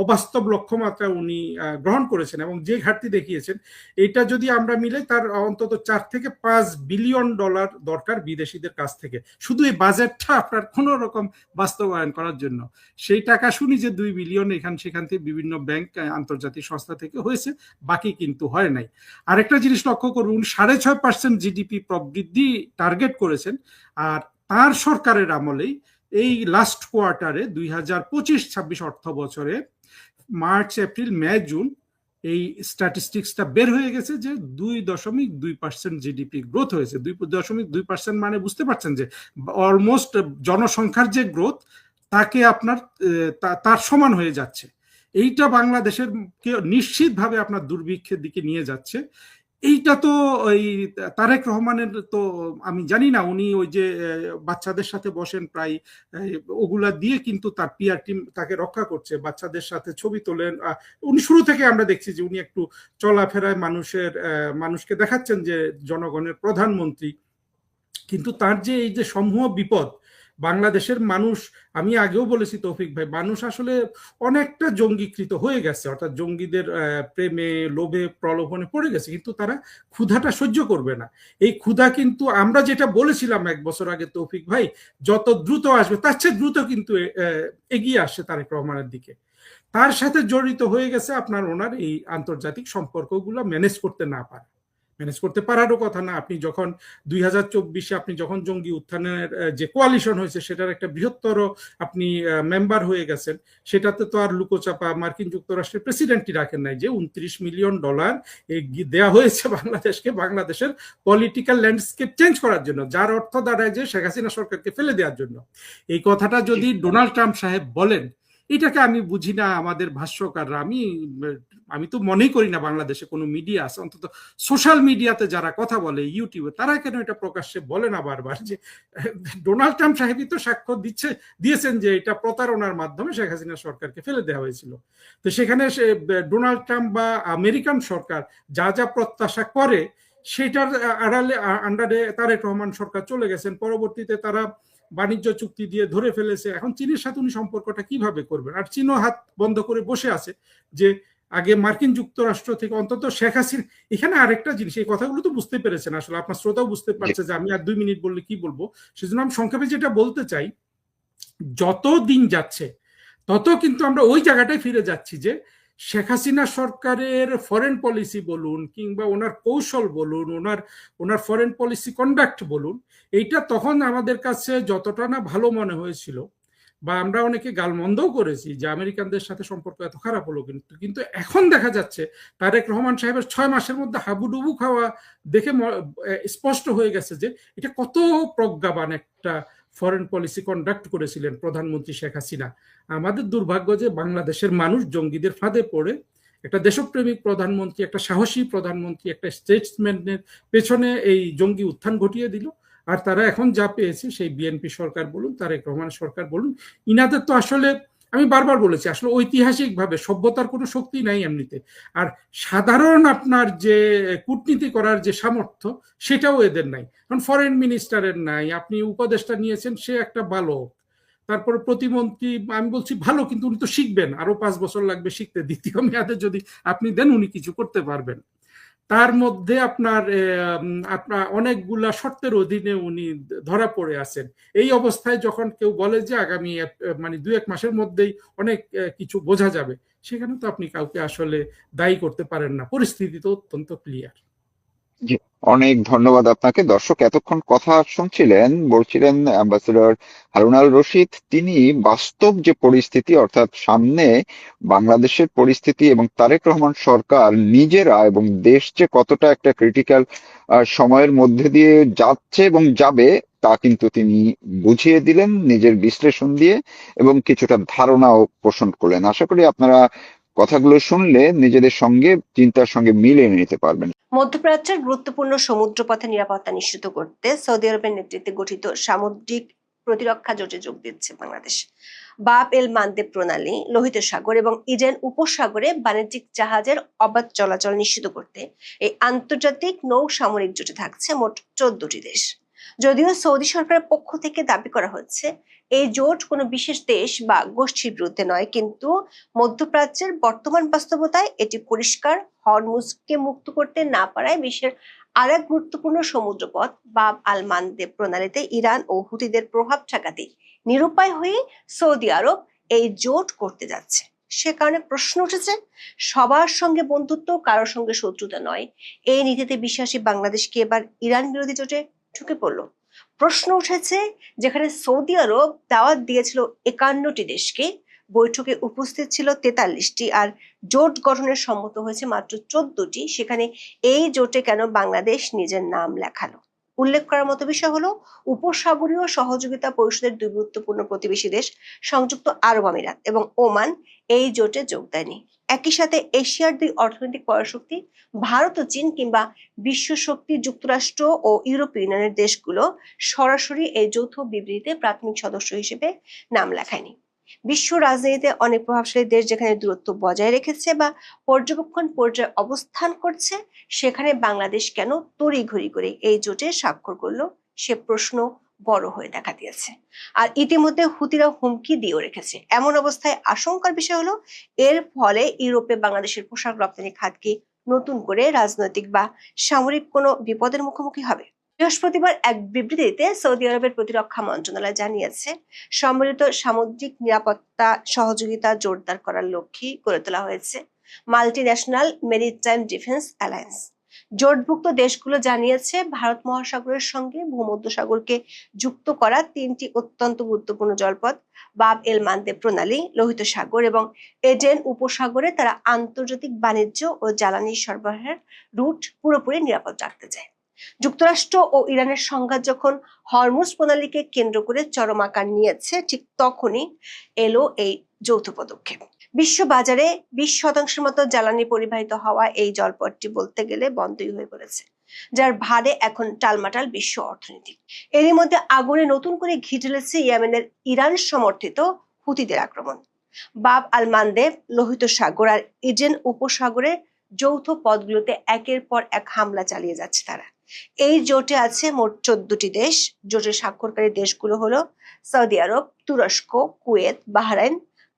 C: অবাস্তব লক্ষ্যমাত্রা উনি গ্রহণ করেছেন এবং যে ঘাটতি দেখিয়েছেন, এটা যদি আমরা মিলে তার অন্তত 4 থেকে 5 বিলিয়ন ডলার দরকার বিদেশিদের কাছ থেকে, শুধু এই বাজেটটা আপনার কোন রকম বাস্তবায়ন করার জন্য। সেই টাকা শুনি যে 2 বিলিয়ন এখান সেখান থেকে বিভিন্ন ব্যাংক, আন্তর্জাতিক সংস্থা থেকে হয়েছে, বাকি কিন্তু হয় নাই। আরেকটা জিনিস লক্ষ্য করুন, 6.5% জিডিপি প্রবৃদ্ধি টার্গেট করেছেন, আর তার সরকারের আমলেই এই লাস্ট কোয়ার্টারে 2025-26 অর্থ বছরে মার্চ, এপ্রিল, মে, জুন এই স্ট্যাটিস্টিক্সটা বের হয়ে গেছে যে 2.2% জিডিপি গ্রোথ হয়েছে। 2.2% মানে বুঝতে পারছেন যে অলমোস্ট জনসংখ্যার যে গ্রোথ তাকে আপনার তার সমান হয়ে যাচ্ছে। এইটা বাংলাদেশের নিশ্চিতভাবে আপনার দুর্ভিক্ষের দিকে নিয়ে যাচ্ছে। এইটা তো ওই তারেক রহমানের তো আমি জানি না, উনি ওই যে বাচ্চাদের সাথে বসেন প্রায়, ওগুলা দিয়ে কিন্তু তার পিআর টিম তাকে রক্ষা করছে, বাচ্চাদের সাথে ছবি তোলেন। উনি শুরু থেকে আমরা দেখছি যে উনি একটু চলাফেরায় মানুষকে দেখাচ্ছেন যে জনগণের প্রধানমন্ত্রী, কিন্তু তার যে এই যে সমূহ বিপদ, বাংলাদেশের মানুষ, আমি আগেও বলেছি তৌফিক ভাই, মানুষ আসলে অনেকটা জঙ্গিকৃত হয়ে গেছে, অর্থাৎ জঙ্গিদের প্রেমে, লোভে, প্রলোভনে পড়ে গেছে, কিন্তু তারা ক্ষুধাটা সহ্য করবে না। এই ক্ষুধা কিন্তু আমরা যেটা বলেছিলাম 1 বছর আগে তৌফিক ভাই, যত দ্রুত আসবে তার চেয়ে দ্রুত কিন্তু এগিয়ে আসছে তারেক রহমানের দিকে। তার সাথে জড়িত হয়ে গেছে আপনার ওনার এই আন্তর্জাতিক সম্পর্কগুলো ম্যানেজ করতে না পারে। ম্যানেজ করতে পারারও কথা না। আপনি যখন 2024-এ আপনি যখন জঙ্গি উত্থানের যে কোয়ালিশন হয়েছে সেটার একটা বৃহত্তর আপনি মেম্বার হয়ে গেছেন, সেটাতে তো আর লুকোচাপা মার্কিন যুক্তরাষ্ট্রের প্রেসিডেন্টই রাখেন নাই যে $29 মিলিয়ন দেয়া হয়েছে বাংলাদেশকে, বাংলাদেশের পলিটিক্যাল ল্যান্ডস্কেপ চেঞ্জ করার জন্য, যার অর্থ দাঁড়ায় যে শেখ হাসিনা সরকারকে ফেলে দেওয়ার জন্য। এই কথাটা যদি ডোনাল্ড ট্রাম্প সাহেব বলেন, এটাকে আমি বুঝি না আমাদের ভাষ্যকাররা। আমি তো মনেই করি না বাংলাদেশে কোনো মিডিয়া আছে, অন্তত সোশ্যাল মিডিয়াতে যারা কথা বলে ইউটিউবে, তারা কেন এটা প্রকাশ্যে বলে না বারবার যে ডোনাল্ড ট্রাম্প সাহেবই তো সাক্ষ্য দিয়েছেন যে এটা প্রতারণার মাধ্যমে শেখ হাসিনা সরকারকে ফেলে দেওয়া হয়েছিল। তো সেখানে ডোনাল্ড ট্রাম্প বা আমেরিকান সরকার যা যা প্রত্যাশা করে সেটার আড়ালে আন্ডারে তারেক রহমান সরকার চলে গেছেন। পরবর্তীতে তারা বাণিজ্য চুক্তি দিয়ে ধরে ফেলেছে। এখন চীনের সাথে উনি সম্পর্কটা কিভাবে করবেন? আর চীনও হাত বন্ধ করে বসে আছে যে আগে মার্কিন যুক্তরাষ্ট্র থেকে অন্তত শেখ হাসিনা। এখানে আরেকটা জিনিস, এই কথাগুলো তো বুঝতে পেরেছেন আসলে, আপনার শ্রোতাও বুঝতে পারছে যে আমি আর 2 মিনিট বললে কি বলবো, সেজন্য আমি সংক্ষেপে যেটা বলতে চাই, যত দিন যাচ্ছে তত কিন্তু আমরা ওই জায়গাটায় ফিরে যাচ্ছি যে শেখ হাসিনা সরকারের ফরেন পলিসি বলুন কিংবা ওনার কৌশল বলুন, ওনার ফরেন পলিসি কন্ডাক্ট বলুন, এইটা তখন আমাদের কাছে যতটা না ভালো মনে হয়েছিল, বা আমরা অনেকে গালমন্দও করেছি যে আমেরিকানদের সাথে সম্পর্ক এত খারাপ হলো, কিন্তু এখন দেখা যাচ্ছে তারেক রহমান সাহেবের 6 মাসের মধ্যে হাবুডুবু খাওয়া দেখে স্পষ্ট হয়ে গেছে যে এটা কত প্রজ্ঞাবান একটা ফরেন পলিসি কন্ডাক্ট করেছিলেন প্রধানমন্ত্রী শেখ হাসিনা। আমাদের দুর্ভাগ্য যে বাংলাদেশের মানুষ জঙ্গিদের ফাঁদে পড়ে একটা দেশপ্রেমিক প্রধানমন্ত্রী, একটা সাহসী প্রধানমন্ত্রী, একটা স্টেটসম্যানের পেছনে এই জঙ্গি উত্থান ঘটিয়ে দিল। আর তারা এখন যা পেয়েছে, সেই বিএনপি সরকার বলুন, তারেক রহমান সরকার বলুন, ইনাদের তো আসলে আমি বারবার বলেছি আসলে ঐতিহাসিকভাবে সভ্যতার কোনো শক্তি নাই এমনিতে। আর সাধারণ আপনার যে কূটনীতি করার যে সামর্থ্য, সেটাও এদের নাই। কারণ ফরেন মিনিস্টারের নাই, আপনি উপদেষ্টা নিয়েছেন, সে একটা বালক, তারপরে প্রতিমন্ত্রী আমি বলছি ভালো, কিন্তু উনি তো শিখবেন, আরো 5 বছর লাগবে শিখতে, দ্বিতীয় মেয়াদে যদি আপনি দেন উনি কিছু করতে পারবেন। তার মধ্যে আপনার অনেকগুলা শর্তের অধীনে উনি ধরা পড়ে আছেন। এই অবস্থায় যখন কেউ বলে যে আগামী মানে 2-1 মাসের মধ্যেই অনেক কিছু বোঝা যাবে, সেখানে তো আপনি কাউকে আসলে দায়ী করতে পারেন না। পরিস্থিতি তো অত্যন্ত ক্লিয়ার।
B: জি, অনেক ধন্যবাদ আপনাকে। দর্শক এতক্ষণ কথা শুনছিলেন, বলছিলেন অ্যাম্বাসেডর হারুন আল রশিদ। তিনি বাস্তব যে পরিস্থিতি, অর্থাৎ সামনে বাংলাদেশের পরিস্থিতি এবং তারেক রহমান সরকার নিজেরা এবং দেশ যে কতটা একটা ক্রিটিক্যাল সময়ের মধ্যে দিয়ে যাচ্ছে এবং যাবে, তা কিন্তু তিনি বুঝিয়ে দিলেন নিজের বিশ্লেষণ দিয়ে এবং কিছুটা ধারণাও পোষণ করলেন। আশা করি আপনারা কথাগুলো শুনলে নিজেদের সঙ্গে, চিন্তার সঙ্গে মিলিয়ে নিতে পারবেন।
D: মধ্যপ্রাচ্যের গুরুত্বপূর্ণ সমুদ্রপথে নিরাপত্তা নিশ্চিত করতে সৌদি আরবের নেতৃত্বে গঠিত সামুদ্রিক প্রতিরক্ষা জোটে যোগ দিচ্ছে বাংলাদেশ। বাব এল মানদেব প্রণালী, লোহিত সাগর এবং ইডেন উপসাগরে বাণিজ্যিক জাহাজের অবাধ চলাচল নিশ্চিত করতে এই আন্তর্জাতিক নৌ সামরিক জোটে থাকছে মোট 14টি দেশ। যদিও সৌদি সরকারের পক্ষ থেকে দাবি করা হচ্ছে এই জোট কোনো বিশেষ দেশ বা গোষ্ঠীর বিরুদ্ধে নয়, কিন্তু মধ্যপ্রাচ্যের বর্তমান বাস্তবতায় এটি পরিষ্কার। হরমুজকে মুক্ত করতে না পারায় বিশ্বের আরেক গুরুত্বপূর্ণ সমুদ্রপথ বাব আল মানদেব প্রণালীতে ইরান ও হুতিদের প্রভাব ঠেকাতে নিরুপায় হয়ে সৌদি আরব এই জোট করতে যাচ্ছে। সে কারণে প্রশ্ন উঠেছে, সবার সঙ্গে বন্ধুত্ব, কারোর সঙ্গে শত্রুতা নয়, এই নীতিতে বিশ্বাসী বাংলাদেশ কি এবার ইরান বিরোধী জোটে ঢুকে পড়লো? প্রশ্ন উঠেছে, যেখানে সৌদি আরব দাওয়াত দিয়েছিল 51টি দেশকে, বৈঠকে উপস্থিত ছিল 43টি, আর জোট গঠনের সম্মত হয়েছে মাত্র 14টি, সেখানে এই জোটে কেন বাংলাদেশ নিজের নাম লেখালো? উল্লেখ করার মতো বিষয় হলো, উপসাগরীয় সহযোগিতা পরিষদের 2 গুরুত্বপূর্ণ প্রতিবেশী দেশ সংযুক্ত আরব আমিরাত এবং ওমান এই জোটে যোগ দেয়নি। একই সাথে এশিয়ার 2 অর্থনৈতিক পরাশক্তি ভারত ও চীন কিংবা বিশ্ব শক্তি যুক্তরাষ্ট্র ও ইউরোপীয় ইউনিয়নের দেশগুলো সরাসরি এই যৌথ বিবৃতিতে প্রাথমিক সদস্য হিসেবে নাম লেখায়নি। বিশ্ব রাজনীতিতে অনেক প্রভাবশালী দেশ যেখানে দূরত্ব বজায় রেখেছে বা পর্যবেক্ষণ পর্যায়ে অবস্থান করছে, সেখানে বাংলাদেশ কেন তড়িঘড়ি করে এই জোটে স্বাক্ষর করলো, সে প্রশ্ন বড় হয়ে দেখা দিয়েছে। আর ইতিমধ্যে হুতিরা হুমকি দিয়েও রেখেছে। এমন অবস্থায় আশঙ্কার বিষয় হলো, এর ফলে ইউরোপে বাংলাদেশের পোশাক রপ্তানি খাত কি নতুন করে রাজনৈতিক বা সামরিক কোনো বিপদের মুখোমুখি হবে? বৃহস্পতিবার এক বিবৃতিতে সৌদি আরবের প্রতিরক্ষা মন্ত্রণালয় জানিয়েছে, সম্মিলিত সামুদ্রিক নিরাপত্তা সহযোগিতা জোরদার করার লক্ষ্যে গড়ে তোলা হয়েছে multi national maritime defence alliance. জোটভুক্ত দেশগুলো জানিয়েছে, ভারত মহাসাগরের সঙ্গে ভূমধ্যসাগরকে যুক্ত করা 3টি অত্যন্ত গুরুত্বপূর্ণ জলপথ বাব এল মানদেব প্রণালী, লোহিত সাগর এবং এডেন উপসাগরে তারা আন্তর্জাতিক বাণিজ্য ও জ্বালানি সরবরাহের রুট পুরোপুরি নিরাপদ রাখতে চায়। যুক্তরাষ্ট্র ও ইরানের সংঘাত যখন হরমুজ প্রণালীকে কেন্দ্র করে চরম আকার নিয়েছে, ঠিক তখনই এলো এই যৌথ পদক্ষেপ। বিশ্ব বাজারে 20% মতো জ্বালানি পরিবাহিত হওয়া এই জলপথটি বলতে গেলে বন্ধই হয়ে পড়েছে, যার ভারে এখন টালমাটাল বিশ্ব অর্থনীতি। এরই মধ্যে আগুনে নতুন করে ঘি ঢেলেছে ইয়েমেনের ইরান সমর্থিত হুতিদের আক্রমণ। বাব আল মানদেব, লোহিত সাগর আর ইডেন উপসাগরের যৌথ পথগুলোতে একের পর এক হামলা চালিয়ে যাচ্ছে তারা। এই জোটে আছে মোট 14টি দেশ। জোটের স্বাক্ষরকারী দেশগুলো হলো সৌদি আরব, তুরস্ক, কুয়েত, বাহরাইন,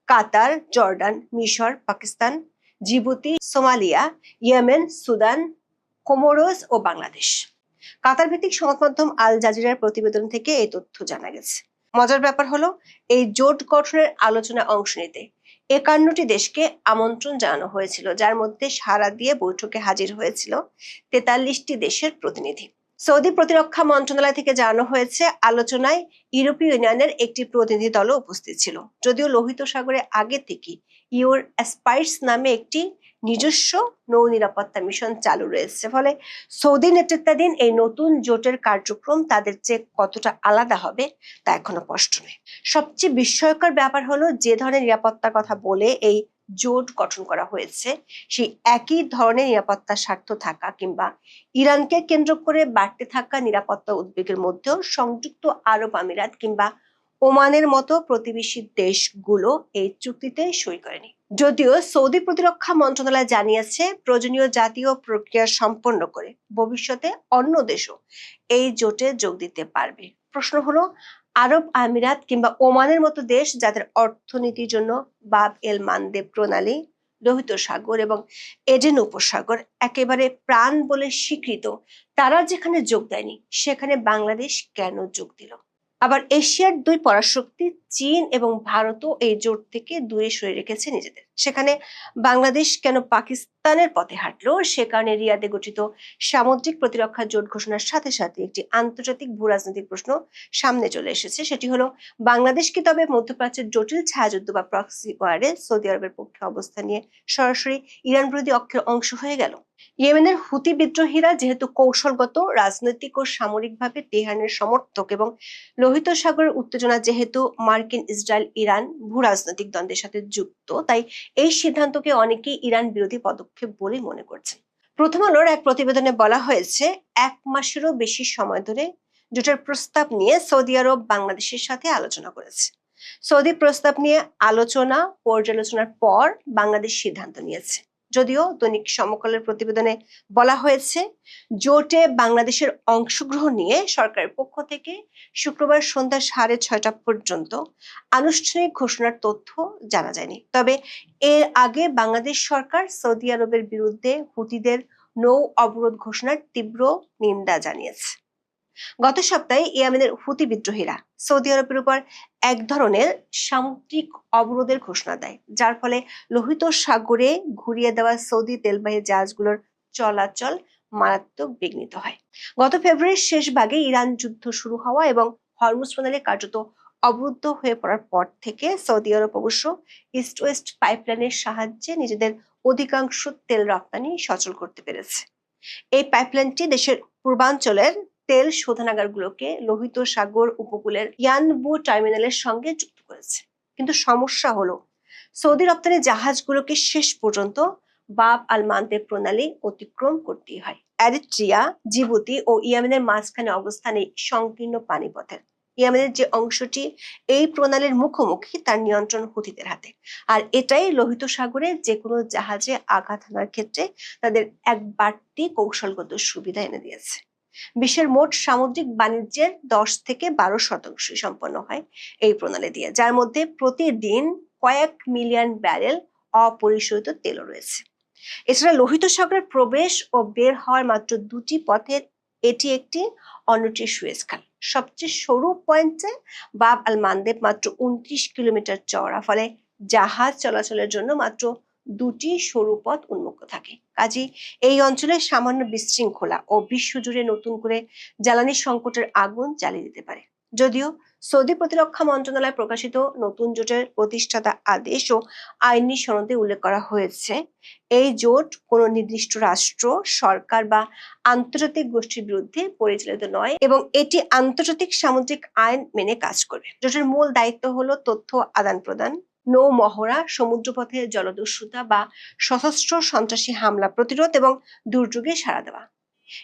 D: কাতার, জর্ডান, মিশর, Pakistan, Djibouti, Somalia, Yemen, Sudan, Comoros ও বাংলাদেশ। কাতার ভিত্তিক সংবাদ মাধ্যম আল জাজিরার প্রতিবেদন থেকে এই তথ্য জানা গেছে। মজার ব্যাপার হলো, এই জোট গঠনের আলোচনায় অংশ নিতে 51টি দেশকে আমন্ত্রণ জানানো হয়েছিল, যার মধ্যে সাড়া দিয়ে বৈঠকে হাজির হয়েছিল 43টি দেশের প্রতিনিধি। সৌদি প্রতিরক্ষা মন্ত্রণালয় থেকে জানানো হয়েছে, আলোচনায় ইউরোপীয় ইউনিয়নের একটি প্রতিনিধি দলও উপস্থিত ছিল। যদিও লোহিত সাগরে আগে থেকে ইউর অ্যাসপাইরস নামে একটি নিজস্ব নৌ নিরাপত্তা মিশন চালু রয়েছে, ফলে সৌদি নেতৃত্বাধীন এই নতুন জোটের কার্যক্রম তাদের চেয়ে কতটা আলাদা হবে তা এখনো স্পষ্ট নয়। সবচেয়ে বিস্ময়কর ব্যাপার হলো, যে ধরনের নিরাপত্তার কথা বলে এই জোট গঠন করা হয়েছে, সেই একই ধরনের নিরাপত্তার স্বার্থ থাকা কিংবা ইরানকে কেন্দ্র করে বাড়তে থাকা নিরাপত্তা উদ্বেগের মধ্যেও সংযুক্ত আরব আমিরাত কিংবা ওমানের মতো প্রতিবেশী দেশগুলো এই চুক্তিতে সই করেনি। যদিও সৌদি প্রতিরক্ষা মন্ত্রণালয় জানিয়েছে, প্রয়োজনীয় জাতীয় প্রক্রিয়া সম্পন্ন করে ভবিষ্যতে অন্য দেশও এই জোটে যোগ দিতে পারবে। প্রশ্ন হলো, আরব আমিরাত কিংবা ওমানের মতো দেশ, যাদের অর্থনীতির জন্য বাব এল মানদেব প্রণালী, লোহিত সাগর এবং এডেন উপসাগর একেবারে প্রাণ বলে স্বীকৃত, তারা যেখানে যোগ দেয়নি, সেখানে বাংলাদেশ কেন যোগ দিল? আবার এশিয়ার দুই পরাশক্তি চীন এবং ভারতও এই জোট থেকে দূরে সরে রেখেছে নিজেদের। সেখানে বাংলাদেশ কেন পাকিস্তানের পথে হাঁটলো? সে কারণে রিয়াদে গঠিত সামুদ্রিক প্রতিরক্ষা জোট ঘোষণার সাথে সাথে একটি আন্তর্জাতিক ভূরাজনৈতিক প্রশ্ন সামনে চলে এসেছে। সেটি হলো, বাংলাদেশ কি তবে মধ্যপ্রাচ্যের জটিল ছায়াযুদ্ধ বা প্রক্সি ওয়ারে সৌদি আরবের পক্ষে অবস্থান নিয়ে সরাসরি ইরান বিরোধী অক্ষের অংশ হয়ে গেল? ইয়েমেনের হুতি বিদ্রোহীরা যেহেতু কৌশলগত, রাজনৈতিক ও সামরিকভাবে তেহরানের সমর্থক এবং লোহিত সাগরের উত্তেজনা যেহেতু মার্কিন, ইসরায়েল, ইরান ভূ রাজনৈতিক দ্বন্দ্বের সাথে যুক্ত, তাই এই সিদ্ধান্তকে অনেকেই ইরান বিরোধী পদক্ষেপ বলেই মনে করছেন। প্রথম আলোর এক প্রতিবেদনে বলা হয়েছে, 1 মাসেরও বেশি সময় ধরে জোটের প্রস্তাব নিয়ে সৌদি আরব বাংলাদেশের সাথে আলোচনা করেছে। সৌদি প্রস্তাব নিয়ে আলোচনা পর্যালোচনার পর বাংলাদেশ সিদ্ধান্ত নিয়েছে। যদিও দৈনিক সমকালের প্রতিবেদনে বলা হয়েছে, জোটে বাংলাদেশের অংশগ্রহণ নিয়ে সরকারের পক্ষ থেকে শুক্রবার সন্ধ্যা 6:30 পর্যন্ত আনুষ্ঠানিক ঘোষণার তথ্য জানা যায়নি। তবে এর আগে বাংলাদেশ সরকার সৌদি আরবের বিরুদ্ধে হুতিদের নৌ অবরোধ ঘোষণার তীব্র নিন্দা জানিয়েছে। গত সপ্তাহে ইয়েমেনের হুতি বিদ্রোহীরা সৌদি আরবের উপর এক ধরনের সামুদ্রিক অবরোধের ঘোষণা দেয়, যার ফলে লোহিত সাগরে ঘুরিয়ে দেওয়া সৌদি তেলবাহী জাহাজগুলোর চলাচল মারাত্মক বিঘ্নিত হয়। গত ফেব্রুয়ারির শেষ ভাগে ইরান যুদ্ধ শুরু হওয়া এবং হরমুজ প্রণালী কার্যত অবরুদ্ধ হয়ে পড়ার পর থেকে সৌদি আরব অবশ্য ইস্ট ওয়েস্ট পাইপলাইনের সাহায্যে নিজেদের অধিকাংশ তেল রপ্তানি সচল করতে পেরেছে। এই পাইপলাইনটি দেশের পূর্বাঞ্চলের তেল শোধনাগারগুলোকে লোহিত সাগর উপকূলের ইয়ানবু টার্মিনালের সঙ্গে যুক্ত করেছে। কিন্তু সমস্যা হলো, সৌদি রপ্তানি জাহাজগুলোকে শেষ পর্যন্ত বাব আল মানদেব প্রণালী অতিক্রম করতেই হয়। এরিট্রিয়া, জিবুতি ও ইয়েমেনের মাঝখানে অবস্থান এই সংকীর্ণ পানিপথের। ইয়েমেনের যে অংশটি এই প্রণালীর মুখোমুখি, তার নিয়ন্ত্রণ হুতিদের হাতে। আর এটাই লোহিত সাগরে যে কোনো জাহাজে আঘাত হানার ক্ষেত্রে তাদের এক বাড়তি কৌশলগত সুবিধা এনে দিয়েছে। বিশ্বের মোট সামুদ্রিক বাণিজ্যের 10 থেকে 12% সম্পন্ন হয় এই প্রণালী দিয়ে, যার মধ্যে প্রতিদিন কয়েক মিলিয়ন ব্যারেল অপরিশোধিত তেল রয়েছে। এছাড়া লোহিত সাগরের প্রবেশ ও বের হওয়ার মাত্র 2টি পথের এটি একটি, অন্যটি সুয়েজ খাল। সবচেয়ে সরু পয়েন্টে বাব আল মানদেব মাত্র 29 কিলোমিটার চওড়া, ফলে জাহাজ চলাচলের জন্য মাত্র 2টি সরু পথ উন্মুক্ত থাকে। কাজেই এই অঞ্চলে সামান্য বিশৃঙ্খলা ও বিশ্বজুড়ে নতুন করে জ্বালানি সংকটের আগুন জ্বালিয়ে দিতে পারে। যদিও সৌদি প্রতিরক্ষা মন্ত্রণালয় প্রকাশিত নতুন জোটের প্রতিষ্ঠাতা আদেশ ও আইনি সনদে উল্লেখ করা হয়েছে, এই জোট কোনো নির্দিষ্ট রাষ্ট্র, সরকার বা আন্তর্জাতিক গোষ্ঠীর বিরুদ্ধে পরিচালিত নয় এবং এটি আন্তর্জাতিক সামুদ্রিক আইন মেনে কাজ করবে। জোটের মূল দায়িত্ব হলো তথ্য আদান প্রদান, নৌ মহড়া, সমুদ্রপথে জলদস্যুতা বা সশস্ত্র সন্ত্রাসী হামলা প্রতিরোধ এবং দুর্যোগে সাড়া দেওয়া।